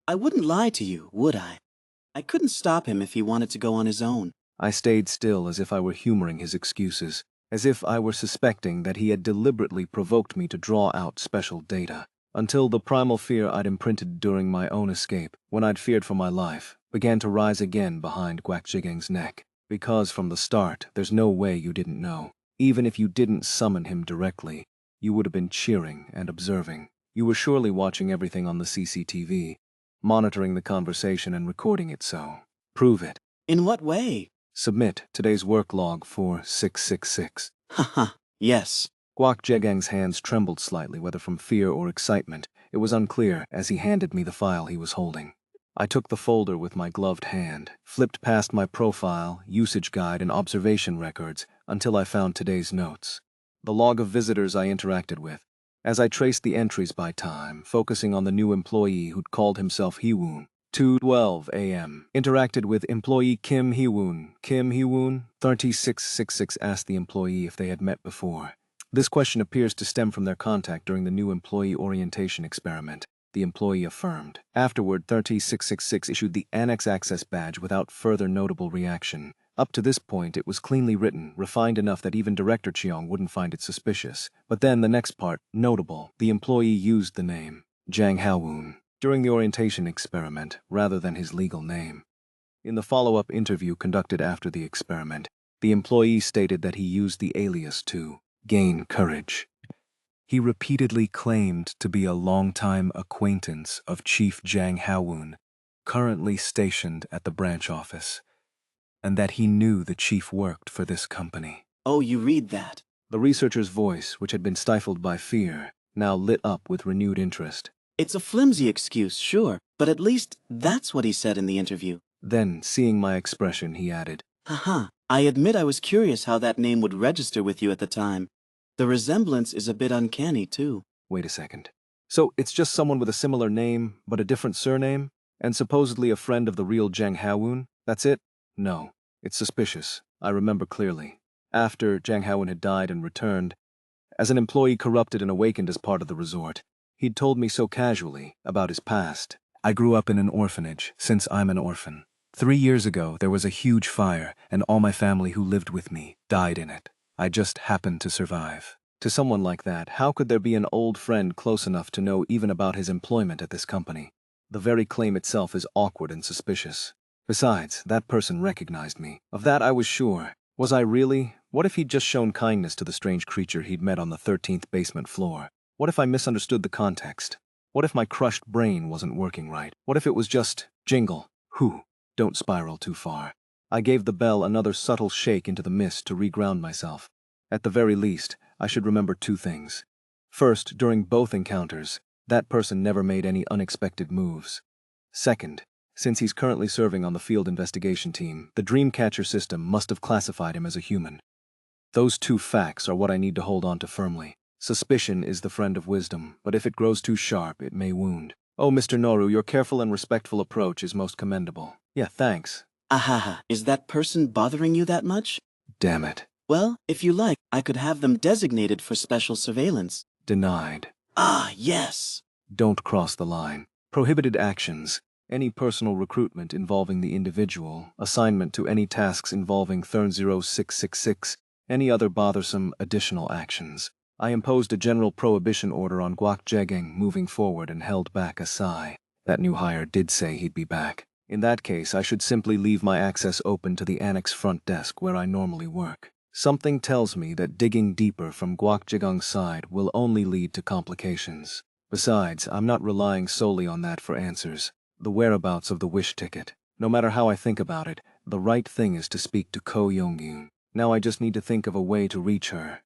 I wouldn't lie to you, would I? I couldn't stop him if he wanted to go on his own. I stayed still as if I were humoring his excuses, as if I were suspecting that he had deliberately provoked me to draw out special data, until the primal fear I'd imprinted during my own escape, when I'd feared for my life, began to rise again behind Guakjigang's neck. Because from the start, there's no way you didn't know. Even if you didn't summon him directly, you would have been cheering and observing. You were surely watching everything on the CCTV, monitoring the conversation and recording it so. Prove it. In what way? Submit today's work log for 666. Haha, yes. Guakjegang's hands trembled slightly, whether from fear or excitement. It was unclear as he handed me the file he was holding. I took the folder with my gloved hand, flipped past my profile, usage guide, and observation records until I found today's notes. The log of visitors I interacted with. As I traced the entries by time, focusing on the new employee who'd called himself Heewoon. 2:12 a.m. Interacted with employee Kim Heewoon. Kim Heewoon? 3666 asked the employee if they had met before. This question appears to stem from their contact during the new employee orientation experiment. The employee affirmed. Afterward, 3666 issued the Annex Access Badge without further notable reaction. Up to this point, it was cleanly written, refined enough that even Director Cheong wouldn't find it suspicious. But then the next part, notable. The employee used the name, Jang Haowoon, during the orientation experiment, rather than his legal name. In the follow-up interview conducted after the experiment, the employee stated that he used the alias to gain courage. He repeatedly claimed to be a longtime acquaintance of Chief Jang Haowoon, currently stationed at the branch office, and that he knew the chief worked for this company. Oh, you read that? The researcher's voice, which had been stifled by fear, now lit up with renewed interest. It's a flimsy excuse, sure, but at least that's what he said in the interview. Then, seeing my expression, he added, Haha, I admit I was curious how that name would register with you at the time. The resemblance is a bit uncanny, too. Wait a second. So it's just someone with a similar name, but a different surname? And supposedly a friend of the real Jang Haowoon? That's it? No. It's suspicious. I remember clearly. After Jang Haowoon had died and returned, as an employee corrupted and awakened as part of the resort, he'd told me so casually about his past. I grew up in an orphanage, since I'm an orphan. 3 years ago, there was a huge fire, and all my family who lived with me died in it. I just happened to survive. To someone like that, how could there be an old friend close enough to know even about his employment at this company? The very claim itself is awkward and suspicious. Besides, that person recognized me. Of that I was sure. Was I really? What if he'd just shown kindness to the strange creature he'd met on the 13th basement floor? What if I misunderstood the context? What if my crushed brain wasn't working right? What if it was just jingle? Whew, don't spiral too far. I gave the bell another subtle shake into the mist to reground myself. At the very least, I should remember 2 things. First, during both encounters, that person never made any unexpected moves. Second, since he's currently serving on the field investigation team, the Dreamcatcher system must have classified him as a human. Those 2 facts are what I need to hold on to firmly. Suspicion is the friend of wisdom, but if it grows too sharp, it may wound. Oh, Mr. Noru, your careful and respectful approach is most commendable. Yeah, thanks. Ahaha, is that person bothering you that much? Damn it. Well, if you like, I could have them designated for special surveillance. Denied. Ah, yes. Don't cross the line. Prohibited actions. Any personal recruitment involving the individual, assignment to any tasks involving Thurn 0666, any other bothersome additional actions. I imposed a general prohibition order on Guakjegeng moving forward and held back a sigh. That new hire did say he'd be back. In that case, I should simply leave my access open to the annex front desk where I normally work. Something tells me that digging deeper from Guakjegeng's side will only lead to complications. Besides, I'm not relying solely on that for answers. The whereabouts of the wish ticket. No matter how I think about it, the right thing is to speak to Ko Yongyun. Now I just need to think of a way to reach her.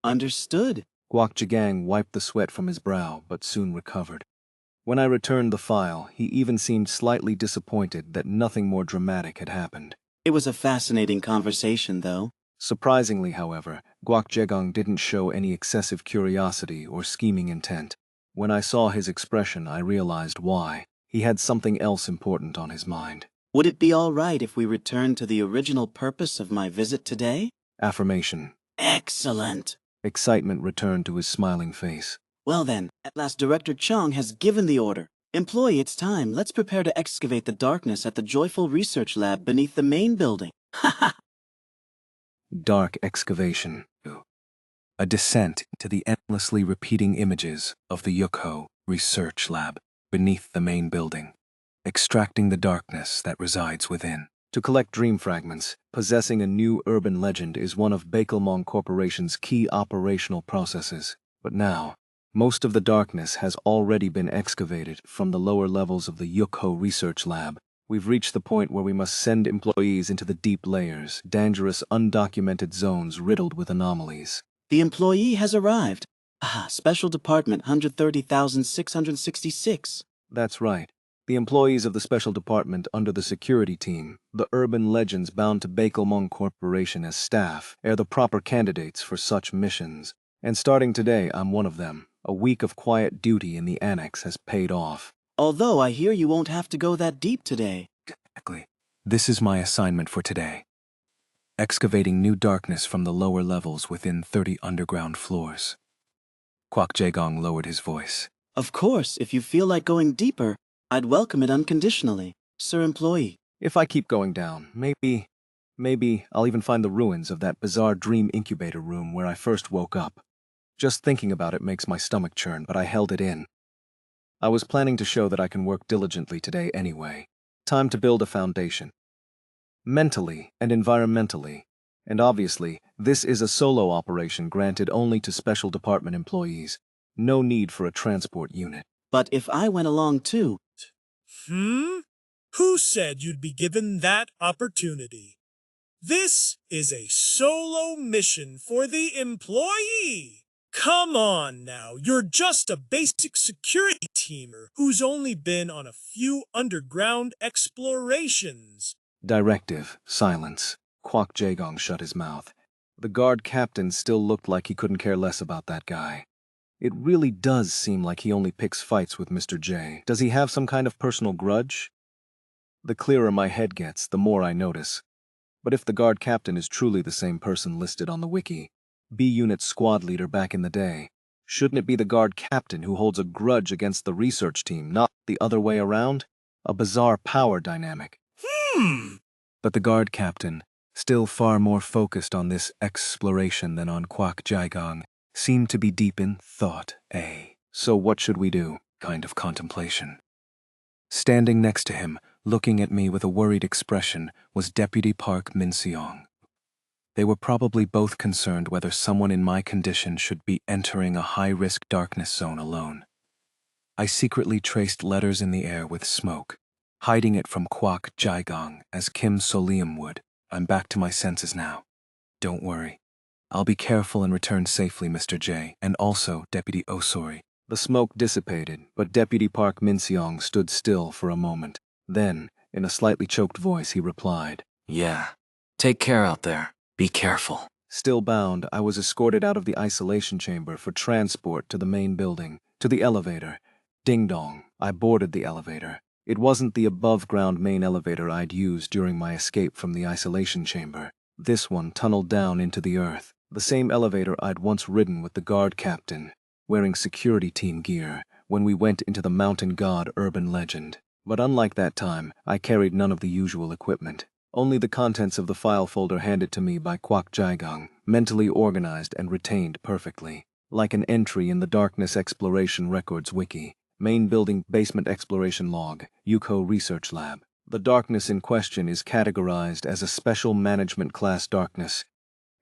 Understood. Guakjegeng wiped the sweat from his brow, but soon recovered. When I returned the file, he even seemed slightly disappointed that nothing more dramatic had happened. It was a fascinating conversation, though. Surprisingly, however, Guakjegeng didn't show any excessive curiosity or scheming intent. When I saw his expression, I realized why. He had something else important on his mind. Would it be all right if we return to the original purpose of my visit today? Affirmation. Excellent. Excitement returned to his smiling face. Well then, at last Director Chung has given the order. Employee, it's time. Let's prepare to excavate the darkness at the Joyful Research Lab beneath the main building. Ha ha! Dark excavation. A descent into the endlessly repeating images of the Yukho Research Lab beneath the main building, extracting the darkness that resides within. To collect dream fragments, possessing a new urban legend is one of Bakelmong Corporation's key operational processes. But now, most of the darkness has already been excavated from the lower levels of the Yukho Research Lab. We've reached the point where we must send employees into the deep layers, dangerous undocumented zones riddled with anomalies. The employee has arrived. Ah, Special Department 130,666. That's right. The employees of the Special Department under the security team, the urban legends bound to Bakelmong Corporation as staff, are the proper candidates for such missions. And starting today, I'm one of them. A week of quiet duty in the annex has paid off. Although I hear you won't have to go that deep today. Exactly. This is my assignment for today. Excavating new darkness from the lower levels within 30 underground floors. Kwak Jaegong lowered his voice. Of course, if you feel like going deeper, I'd welcome it unconditionally, Sir Employee. If I keep going down, maybe I'll even find the ruins of that bizarre dream incubator room where I first woke up. Just thinking about it makes my stomach churn, but I held it in. I was planning to show that I can work diligently today anyway. Time to build a foundation. Mentally and environmentally. And obviously, this is a solo operation granted only to Special Department employees. No need for a transport unit. But if I went along too... Who said you'd be given that opportunity? This is a solo mission for the employee. Come on now, you're just a basic security teamer who's only been on a few underground explorations. Directive, silence. Kwak Jaegong shut his mouth. The guard captain still looked like he couldn't care less about that guy. It really does seem like he only picks fights with Mr. J. Does he have some kind of personal grudge? The clearer my head gets, the more I notice. But if the guard captain is truly the same person listed on the wiki, B-Unit squad leader back in the day, shouldn't it be the guard captain who holds a grudge against the research team, not the other way around? A bizarre power dynamic. But the guard captain, still far more focused on this exploration than on Kwak Jaegong, seemed to be deep in thought. So what should we do? Kind of contemplation. Standing next to him, looking at me with a worried expression, was Deputy Park Min-seong. They were probably both concerned whether someone in my condition should be entering a high-risk darkness zone alone. I secretly traced letters in the air with smoke, hiding it from Kwak Jaegong as Kim Solium would. I'm back to my senses now. Don't worry. I'll be careful and return safely, Mr. J, and also Deputy Osori. The smoke dissipated, but Deputy Park Min-seong stood still for a moment. Then, in a slightly choked voice, he replied, Yeah. Take care out there. Be careful. Still bound, I was escorted out of the isolation chamber for transport to the main building, to the elevator. Ding-dong, I boarded the elevator. It wasn't the above-ground main elevator I'd used during my escape from the isolation chamber. This one tunneled down into the earth, the same elevator I'd once ridden with the guard captain, wearing security team gear, when we went into the Mountain God urban legend. But unlike that time, I carried none of the usual equipment. Only the contents of the file folder handed to me by Kwak Jaegong, mentally organized and retained perfectly. Like an entry in the Darkness Exploration Records wiki. Main building basement exploration log, Yukho Research Lab. The darkness in question is categorized as a special management class darkness,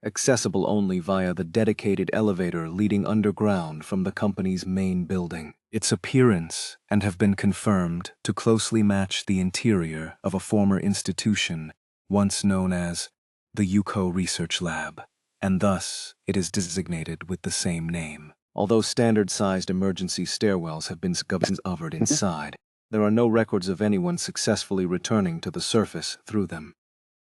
accessible only via the dedicated elevator leading underground from the company's main building. Its appearance and have been confirmed to closely match the interior of a former institution once known as the Yukho Research Lab, and thus it is designated with the same name. Although standard-sized emergency stairwells have been covered inside, there are no records of anyone successfully returning to the surface through them.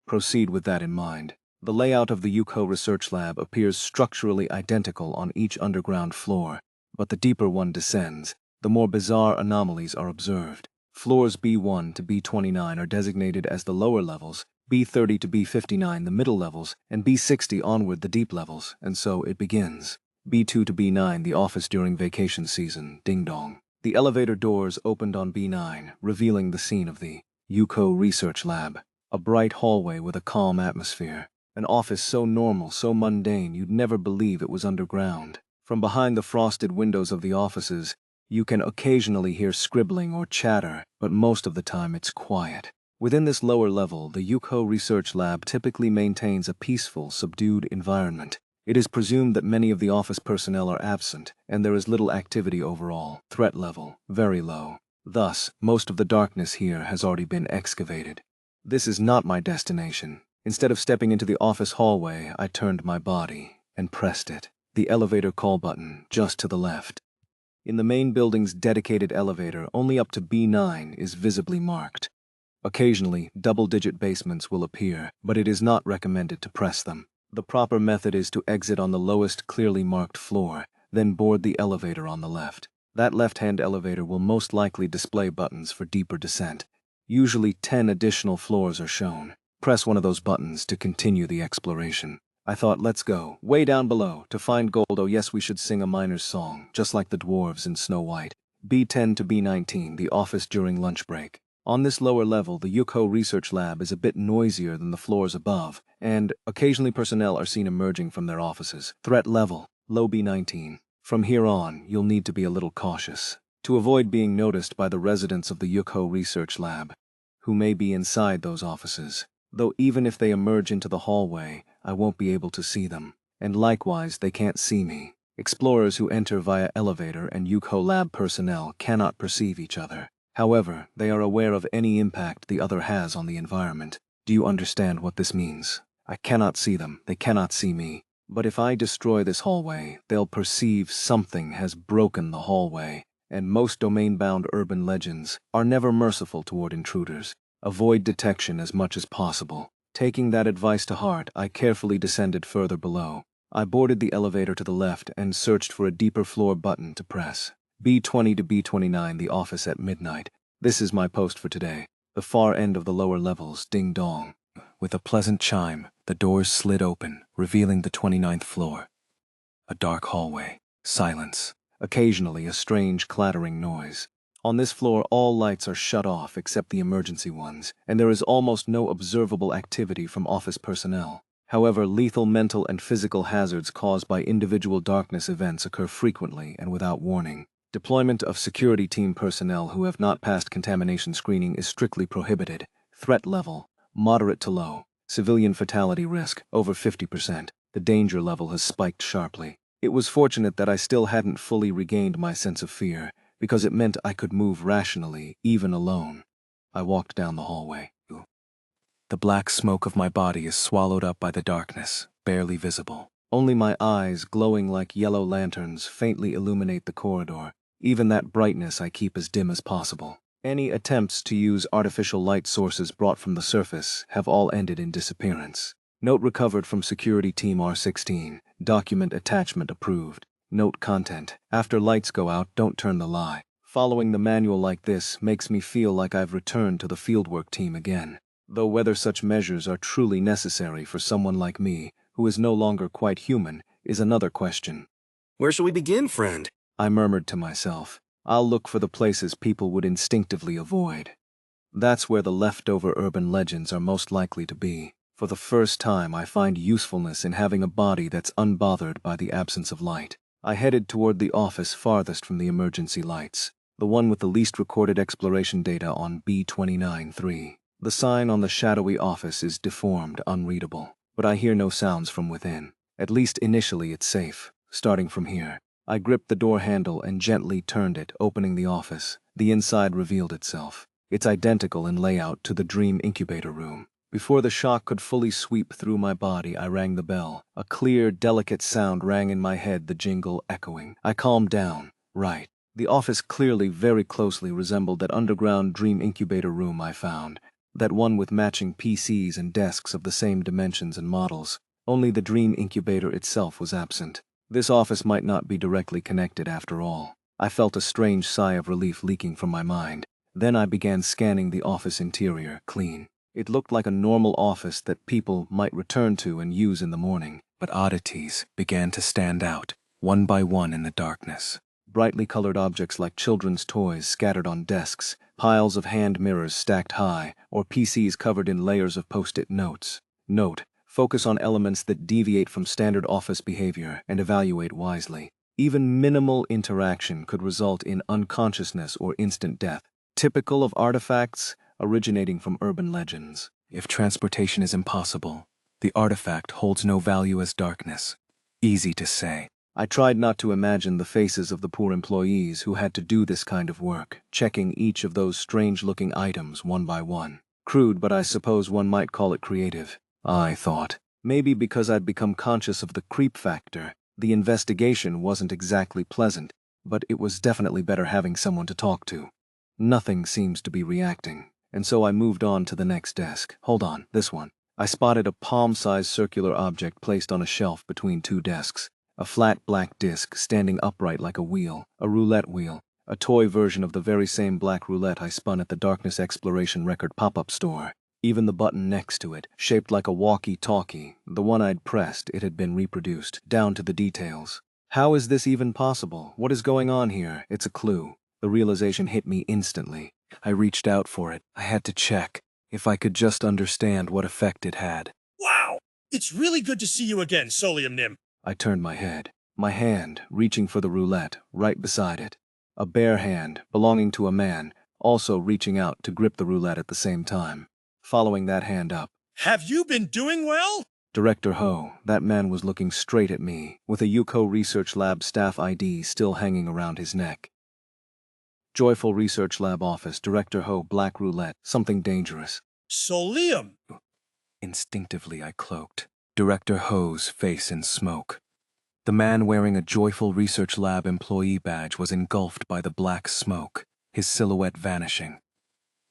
Proceed with that in mind. The layout of the Yukho Research Lab appears structurally identical on each underground floor, but the deeper one descends, the more bizarre anomalies are observed. Floors B1 to B29 are designated as the lower levels, B30 to B59 the middle levels, and B60 onward the deep levels, and so it begins. B2 to B9, the office during vacation season, ding-dong. The elevator doors opened on B9, revealing the scene of the UCO Research Lab. A bright hallway with a calm atmosphere. An office so normal, so mundane, you'd never believe it was underground. From behind the frosted windows of the offices, you can occasionally hear scribbling or chatter, but most of the time it's quiet. Within this lower level, the UCO Research Lab typically maintains a peaceful, subdued environment. It is presumed that many of the office personnel are absent, and there is little activity overall. Threat level, very low. Thus, most of the darkness here has already been excavated. This is not my destination. Instead of stepping into the office hallway, I turned my body and pressed it. The elevator call button, just to the left. In the main building's dedicated elevator, only up to B9 is visibly marked. Occasionally, double-digit basements will appear, but it is not recommended to press them. The proper method is to exit on the lowest clearly marked floor, then board the elevator on the left. That left-hand elevator will most likely display buttons for deeper descent. Usually 10 additional floors are shown. Press one of those buttons to continue the exploration. I thought, let's go, way down below, to find gold. Oh yes, we should sing a miner's song, just like the dwarves in Snow White. B10 to B19, the office during lunch break. On this lower level, the UCO Research Lab is a bit noisier than the floors above, and occasionally personnel are seen emerging from their offices. Threat level, low B19. From here on, you'll need to be a little cautious, to avoid being noticed by the residents of the UCO Research Lab, who may be inside those offices. Though even if they emerge into the hallway, I won't be able to see them, and likewise they can't see me. Explorers who enter via elevator and UCO Lab personnel cannot perceive each other. However, they are aware of any impact the other has on the environment. Do you understand what this means? I cannot see them, they cannot see me. But if I destroy this hallway, they'll perceive something has broken the hallway, and most domain-bound urban legends are never merciful toward intruders. Avoid detection as much as possible. Taking that advice to heart, I carefully descended further below. I boarded the elevator to the left and searched for a deeper floor button to press. B20 to B29, the office at midnight. This is my post for today. The far end of the lower levels, ding-dong. With a pleasant chime, the doors slid open, revealing the 29th floor. A dark hallway. Silence. Occasionally a strange clattering noise. On this floor, all lights are shut off except the emergency ones, and there is almost no observable activity from office personnel. However, lethal mental and physical hazards caused by individual darkness events occur frequently and without warning. Deployment of security team personnel who have not passed contamination screening is strictly prohibited. Threat level, moderate to low. Civilian fatality risk, over 50%. The danger level has spiked sharply. It was fortunate that I still hadn't fully regained my sense of fear, because it meant I could move rationally, even alone. I walked down the hallway. The black smoke of my body is swallowed up by the darkness, barely visible. Only my eyes, glowing like yellow lanterns, faintly illuminate the corridor. Even that brightness I keep as dim as possible. Any attempts to use artificial light sources brought from the surface have all ended in disappearance. Note recovered from Security Team R16. Document attachment approved. Note content. After lights go out, don't turn the light. Following the manual like this makes me feel like I've returned to the fieldwork team again. Though whether such measures are truly necessary for someone like me, who is no longer quite human, is another question. Where shall we begin, friend? I murmured to myself. I'll look for the places people would instinctively avoid. That's where the leftover urban legends are most likely to be. For the first time, I find usefulness in having a body that's unbothered by the absence of light. I headed toward the office farthest from the emergency lights, the one with the least recorded exploration data on B29-3. The sign on the shadowy office is deformed, unreadable, but I hear no sounds from within. At least initially it's safe. Starting from here, I gripped the door handle and gently turned it, opening the office. The inside revealed itself. It's identical in layout to the dream incubator room. Before the shock could fully sweep through my body, I rang the bell. A clear, delicate sound rang in my head, the jingle echoing. I calmed down. Right. The office clearly very closely resembled that underground dream incubator room I found. That one with matching PCs and desks of the same dimensions and models. Only the dream incubator itself was absent. This office might not be directly connected after all. I felt a strange sigh of relief leaking from my mind. Then I began scanning the office interior, clean. It looked like a normal office that people might return to and use in the morning. But oddities began to stand out. one by one in the darkness. Brightly colored objects like children's toys scattered on desks, piles of hand mirrors stacked high, or PCs covered in layers of post-it notes. Note: focus on elements that deviate from standard office behavior and evaluate wisely. Even minimal interaction could result in unconsciousness or instant death, typical of artifacts originating from urban legends. If transportation is impossible, the artifact holds no value as darkness. Easy to say. I tried not to imagine the faces of the poor employees who had to do this kind of work, checking each of those strange-looking items one by one. Crude, but I suppose one might call it creative, I thought. Maybe because I'd become conscious of the creep factor, the investigation wasn't exactly pleasant, but it was definitely better having someone to talk to. Nothing seems to be reacting, and so I moved on to the next desk. Hold on, this one. I spotted a palm-sized circular object placed on a shelf between two desks. A flat black disc standing upright like a wheel, a roulette wheel, a toy version of the very same black roulette I spun at the Darkness Exploration Record pop-up store. Even the button next to it, shaped like a walkie-talkie, the one I'd pressed, it had been reproduced, down to the details. How is this even possible? What is going on here? It's a clue. The realization hit me instantly. I reached out for it. I had to check. If I could just understand what effect it had. Wow! It's really good to see you again, Solium Nim. I turned my head, my hand reaching for the roulette, right beside it. A bare hand, belonging to a man, also reaching out to grip the roulette at the same time. Following that hand up. Have you been doing well? Director Ho, that man was looking straight at me, with a Yuko Research Lab staff ID still hanging around his neck. Joyful Research Lab office, Director Ho, black roulette, something dangerous. Solium! Instinctively I cloaked. Director Ho's face in smoke. The man wearing a Joyful Research Lab employee badge was engulfed by the black smoke, his silhouette vanishing.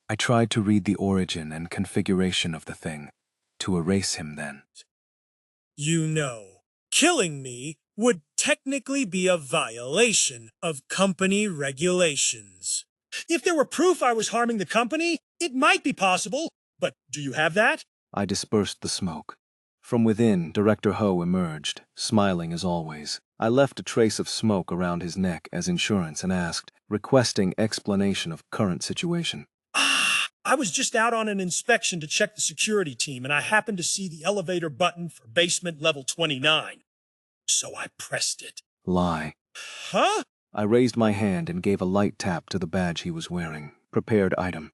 I tried to read the origin and configuration of the thing, to erase him then. You know, killing me would technically be a violation of company regulations. If there were proof I was harming the company, it might be possible, but do you have that? I dispersed the smoke. From within, Director Ho emerged, smiling as always. I left a trace of smoke around his neck as insurance and asked, requesting explanation of current situation. I was just out on an inspection to check the security team, and I happened to see the elevator button for basement level 29. So I pressed it. Lie. Huh? I raised my hand and gave a light tap to the badge he was wearing. Prepared item.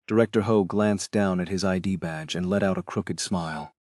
Director Ho glanced down at his ID badge and let out a crooked smile.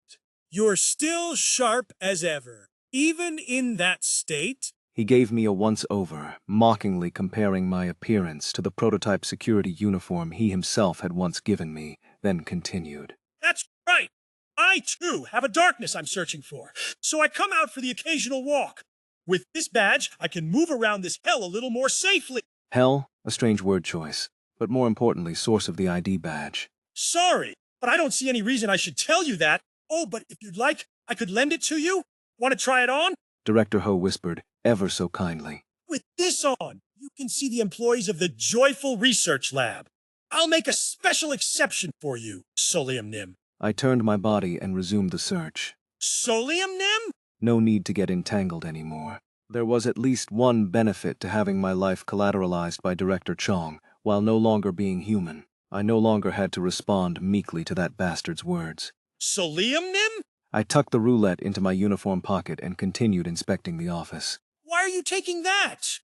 You're still sharp as ever, even in that state? He gave me a once-over, mockingly comparing my appearance to the prototype security uniform he himself had once given me, then continued. That's right. I, too, have a darkness I'm searching for, so I come out for the occasional walk. With this badge, I can move around this hell a little more safely. Hell? A strange word choice, but more importantly, source of the ID badge. Sorry, but I don't see any reason I should tell you that. Oh, but if you'd like, I could lend it to you. Want to try it on? Director Ho whispered, ever so kindly. With this on, you can see the employees of the Joyful Research Lab. I'll make a special exception for you, Solium Nim. I turned my body and resumed the search. Solium Nim? No need to get entangled anymore. There was at least one benefit to having my life collateralized by Director Chong, while no longer being human. I no longer had to respond meekly to that bastard's words. Solium Nim? I tucked the roulette into my uniform pocket and continued inspecting the office. Why are you taking that?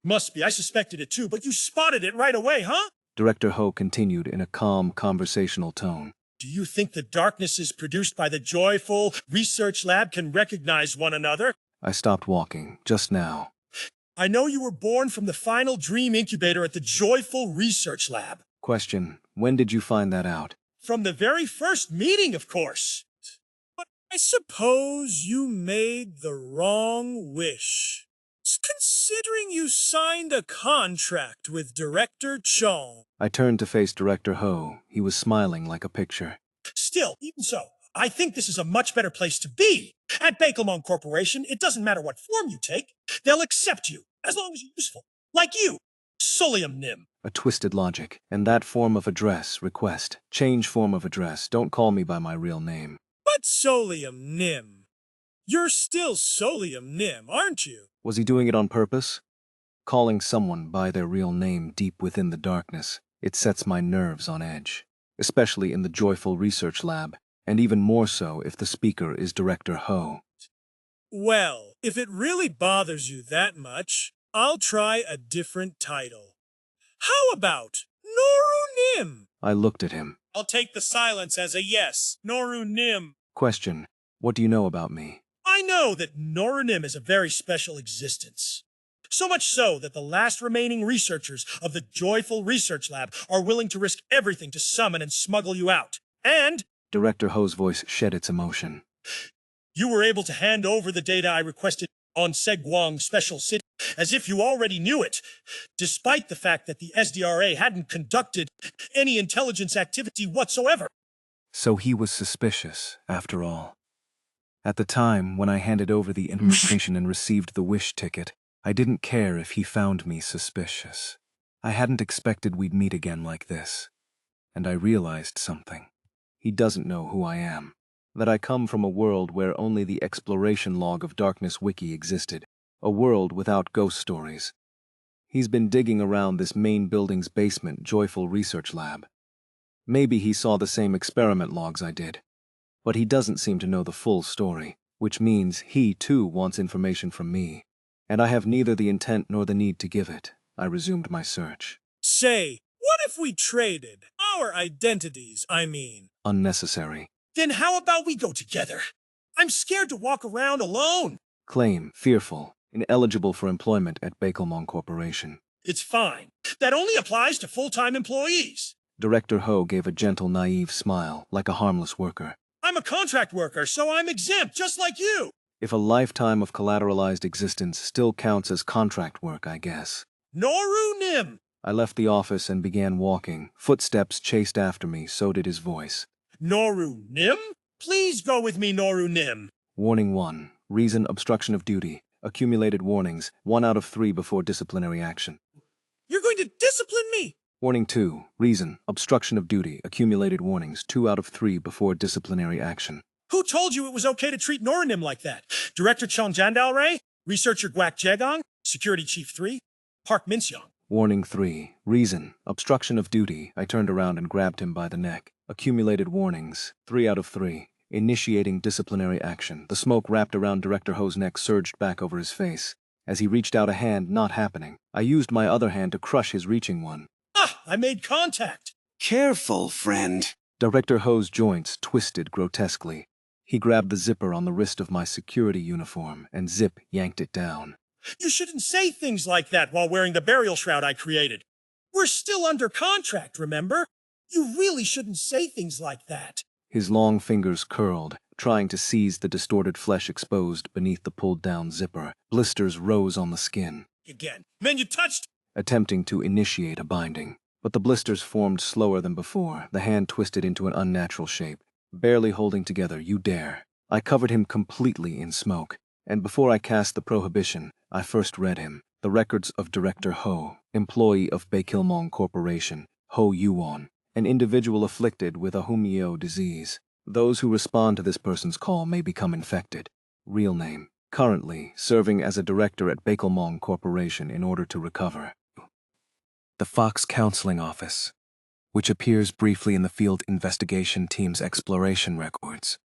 Must be, I suspected it too, but you spotted it right away, huh? Director Ho continued in a calm, conversational tone. Do you think the darknesses produced by the Joyful Research Lab can recognize one another? I stopped walking, just now. I know you were born from the final dream incubator at the Joyful Research Lab. Question, when did you find that out? From the very first meeting, of course. But I suppose you made the wrong wish. Considering you signed a contract with Director Chong. I turned to face Director Ho. He was smiling like a picture. Still, even so, I think this is a much better place to be. At Bakelmon Corporation, it doesn't matter what form you take. They'll accept you, as long as you're useful. Like you, Solium Nim. A twisted logic. And that form of address, request. Change form of address. Don't call me by my real name. But Solium Nim, You're still Solium Nim, aren't you? Was he doing it on purpose? Calling someone by their real name deep within the darkness, it sets my nerves on edge, especially in the joyful research lab, and even more so if the speaker is Director Ho. Well, if it really bothers you that much, I'll try a different title. How about Noru Nim? I looked at him. I'll take the silence as a yes. Noru Nim. Question: what do you know about me? I know that Noru Nim is a very special existence. So much so that the last remaining researchers of the Joyful Research Lab are willing to risk everything to summon and smuggle you out. And Director Ho's voice shed its emotion. you were able to hand over the data I requested on Segwang Special City as if you already knew it, despite the fact that the SDRA hadn't conducted any intelligence activity whatsoever. So he was suspicious, after all. At the time, when I handed over the information and received the wish ticket, I didn't care if he found me suspicious. I hadn't expected we'd meet again like this. And I realized something. He doesn't know who I am. That I come from a world where only the exploration log of Darkness Wiki existed. A world without ghost stories. He's been digging around this main building's basement Joyful Research Lab. Maybe he saw the same experiment logs I did. But he doesn't seem to know the full story, which means he too wants information from me. And I have neither the intent nor the need to give it. I resumed my search. Say, what if we traded? Our identities, I mean. Unnecessary. Then how about we go together? I'm scared to walk around alone. Claim, fearful, ineligible for employment at Bakelmong Corporation. It's fine. That only applies to full-time employees. Director Ho gave a gentle, naive smile, like a harmless worker. I'm a contract worker, so I'm exempt, just like you. If a lifetime of collateralized existence still counts as contract work, I guess. Noru Nim. I left the office and began walking. Footsteps chased after me, so did his voice. Noru Nim? Please go with me, Noru Nim. Warning 1. Reason: obstruction of duty. Accumulated warnings, 1 out of 3 before disciplinary action. You're going to discipline me? Warning 2. Reason: obstruction of duty. Accumulated warnings, 2 out of 3 before disciplinary action. Who told you it was okay to treat Noru Nim like that? Director Chong Jandal Ray? Researcher Guak Jegong? Security Chief 3? Park Minseong? Warning 3. Reason: obstruction of duty. I turned around and grabbed him by the neck. Accumulated warnings, 3 out of 3. Initiating disciplinary action. The smoke wrapped around Director Ho's neck surged back over his face. As he reached out a hand, not happening. I used my other hand to crush his reaching one. Ah, I made contact. Careful, friend. Director Ho's joints twisted grotesquely. He grabbed the zipper on the wrist of my security uniform, and Zip yanked it down. You shouldn't say things like that while wearing the burial shroud I created. We're still under contract, remember? You really shouldn't say things like that. His long fingers curled, trying to seize the distorted flesh exposed beneath the pulled-down zipper. Blisters rose on the skin. Again. Then you touched... Attempting to initiate a binding. But the blisters formed slower than before, the hand twisted into an unnatural shape. Barely holding together, you dare. I covered him completely in smoke, and before I cast the prohibition, I first read him. The records of Director Ho, employee of Bakelmong Corporation, Ho Yuan, an individual afflicted with a Humio disease. Those who respond to this person's call may become infected. Real name. Currently serving as a director at Bakelmong Corporation in order to recover. The Fox Counseling Office, which appears briefly in the field investigation team's exploration records,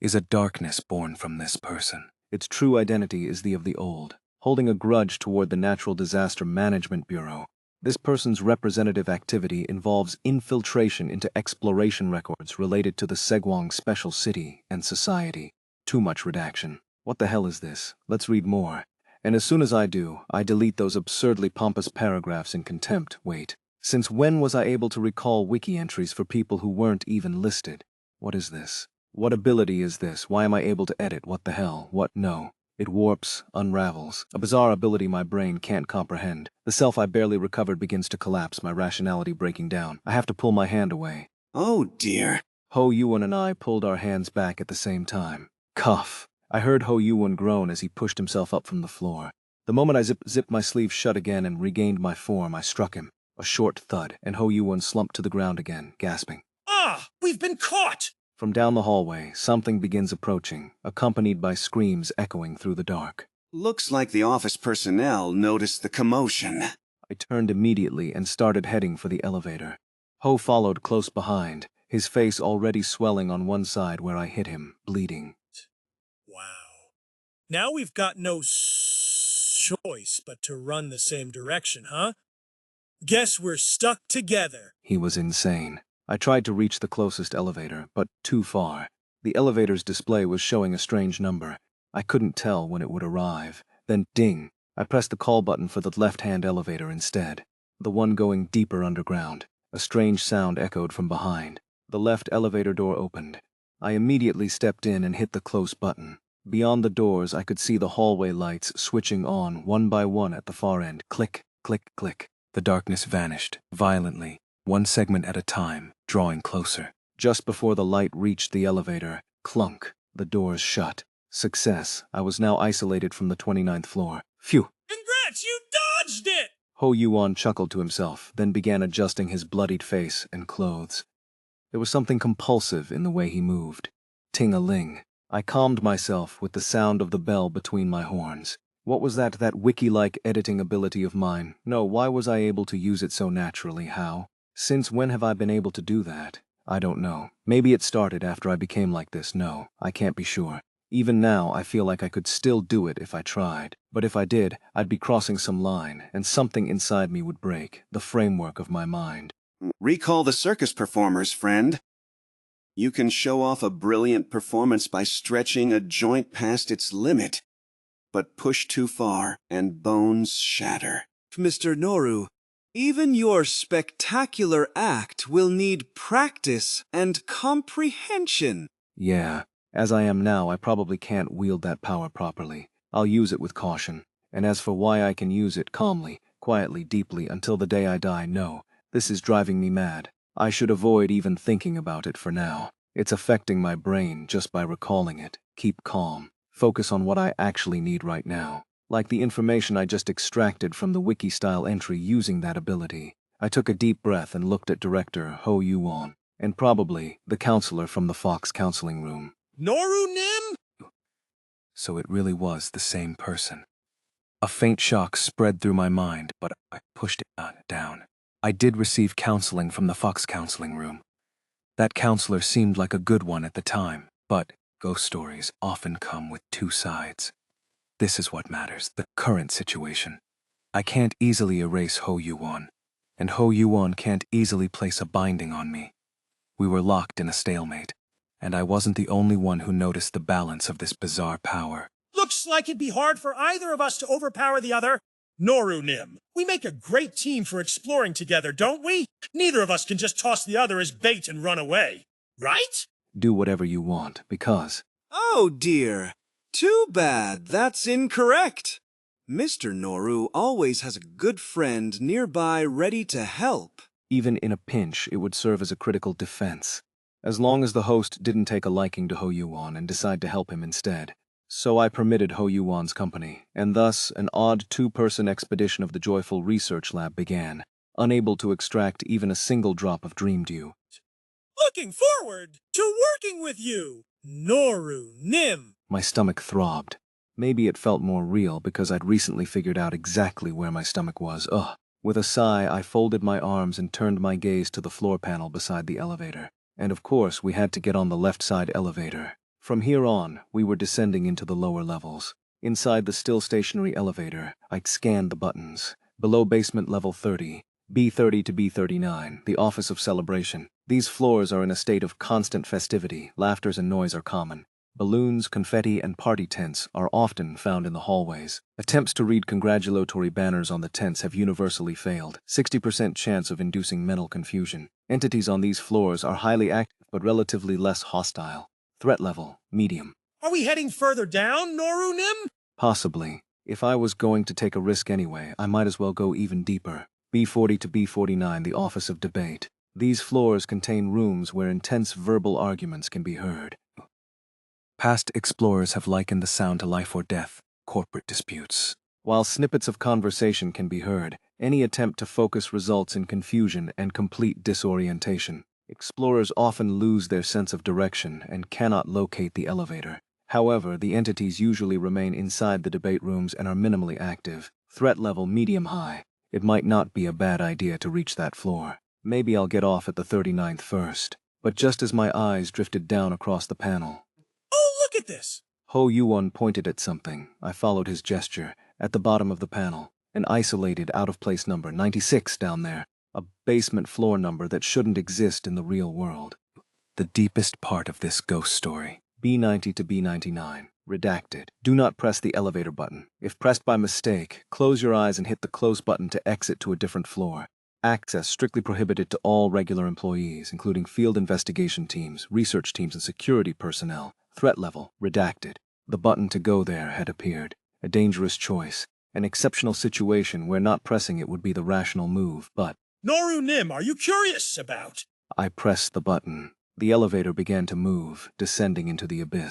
is a darkness born from this person. Its true identity is the of the old, holding a grudge toward the Natural Disaster Management Bureau. This person's representative activity involves infiltration into exploration records related to the Segwang Special City and Society. Too much redaction. What the hell is this? Let's read more. And as soon as I do, I delete those absurdly pompous paragraphs in contempt. Wait. Since when was I able to recall wiki entries for people who weren't even listed? What is this? What ability is this? Why am I able to edit? What the hell? What? No. It warps, unravels. A bizarre ability my brain can't comprehend. The self I barely recovered begins to collapse, my rationality breaking down. I have to pull my hand away. Oh dear. Ho Yuan and I pulled our hands back at the same time. Cuff. I heard Ho Yuan groan as he pushed himself up from the floor. The moment I zipped my sleeve shut again and regained my form, I struck him. A short thud, and Ho Yuan slumped to the ground again, gasping. Ah, we've been caught! From down the hallway, something begins approaching, accompanied by screams echoing through the dark. Looks like the office personnel noticed the commotion. I turned immediately and started heading for the elevator. Ho followed close behind, his face already swelling on one side where I hit him, bleeding. Wow. Now we've got no choice but to run the same direction, huh? Guess we're stuck together. He was insane. I tried to reach the closest elevator, but too far. The elevator's display was showing a strange number. I couldn't tell when it would arrive. Then, ding, I pressed the call button for the left-hand elevator instead, the one going deeper underground. A strange sound echoed from behind. The left elevator door opened. I immediately stepped in and hit the close button. Beyond the doors, I could see the hallway lights switching on one by one at the far end. Click, click, click. The darkness vanished, violently, one segment at a time, drawing closer. Just before the light reached the elevator, clunk, the doors shut. Success. I was now isolated from the 29th floor. Phew! Congrats, you dodged it! Ho Yuan chuckled to himself, then began adjusting his bloodied face and clothes. There was something compulsive in the way he moved. Ting-a-ling. I calmed myself with the sound of the bell between my horns. What was that wiki-like editing ability of mine? No, why was I able to use it so naturally? How? Since when have I been able to do that? I don't know. Maybe it started after I became like this. No, I can't be sure. Even now, I feel like I could still do it if I tried. But if I did, I'd be crossing some line, and something inside me would break, the framework of my mind. Recall the circus performers, friend. You can show off a brilliant performance by stretching a joint past its limit. But push too far, and bones shatter. Mr. Noru, even your spectacular act will need practice and comprehension. Yeah. As I am now, I probably can't wield that power properly. I'll use it with caution. And as for why I can use it calmly, quietly, deeply, until the day I die, no. This is driving me mad. I should avoid even thinking about it for now. It's affecting my brain just by recalling it. Keep calm. Focus on what I actually need right now. Like the information I just extracted from the wiki-style entry using that ability. I took a deep breath and looked at Director Ho Yuan, and probably the counselor from the Fox counseling room. Noru Nim? So it really was the same person. A faint shock spread through my mind, but I pushed it down. I did receive counseling from the Fox counseling room. That counselor seemed like a good one at the time, but ghost stories often come with two sides. This is what matters, the current situation. I can't easily erase Ho Yuan, and Ho Yuan can't easily place a binding on me. We were locked in a stalemate, and I wasn't the only one who noticed the balance of this bizarre power. Looks like it'd be hard for either of us to overpower the other. Noru Nim, we make a great team for exploring together, don't we? Neither of us can just toss the other as bait and run away, right? Do whatever you want, because... Oh dear. Too bad, that's incorrect. Mr. Noru always has a good friend nearby ready to help. Even in a pinch, it would serve as a critical defense, as long as the host didn't take a liking to Ho Yuan and decide to help him instead. So I permitted Ho Yuan's company, and thus an odd two-person expedition of the Joyful Research Lab began, unable to extract even a single drop of dream dew. Looking forward to working with you, Noru Nim. My stomach throbbed. Maybe it felt more real because I'd recently figured out exactly where my stomach was. Ugh. With a sigh, I folded my arms and turned my gaze to the floor panel beside the elevator. And of course, we had to get on the left side elevator. From here on, we were descending into the lower levels. Inside the still stationary elevator, I scanned the buttons. Below basement level 30, B30 to B39, the Office of Celebration. These floors are in a state of constant festivity. Laughters and noise are common. Balloons, confetti, and party tents are often found in the hallways. Attempts to read congratulatory banners on the tents have universally failed. 60% chance of inducing mental confusion. Entities on these floors are highly active but relatively less hostile. Threat level, medium. Are we heading further down, Noru Nim? Possibly. If I was going to take a risk anyway, I might as well go even deeper. B40 to B49, the Office of Debate. These floors contain rooms where intense verbal arguments can be heard. Past explorers have likened the sound to life or death, corporate disputes. While snippets of conversation can be heard, any attempt to focus results in confusion and complete disorientation. Explorers often lose their sense of direction and cannot locate the elevator. However, the entities usually remain inside the debate rooms and are minimally active. Threat level medium-high. It might not be a bad idea to reach that floor. Maybe I'll get off at the 39th first. But just as my eyes drifted down across the panel, Oh, look at this! Ho Yuan pointed at something. I followed his gesture. At the bottom of the panel, an isolated, out-of-place number, 96 down there. A basement floor number that shouldn't exist in the real world. The deepest part of this ghost story. B90 to B99. Redacted. Do not press the elevator button. If pressed by mistake, close your eyes and hit the close button to exit to a different floor. Access strictly prohibited to all regular employees, including field investigation teams, research teams, and security personnel. Threat level, redacted. The button to go there had appeared. A dangerous choice. An exceptional situation where not pressing it would be the rational move, but Noru Nim, are you curious about? I pressed the button. The elevator began to move, descending into the abyss.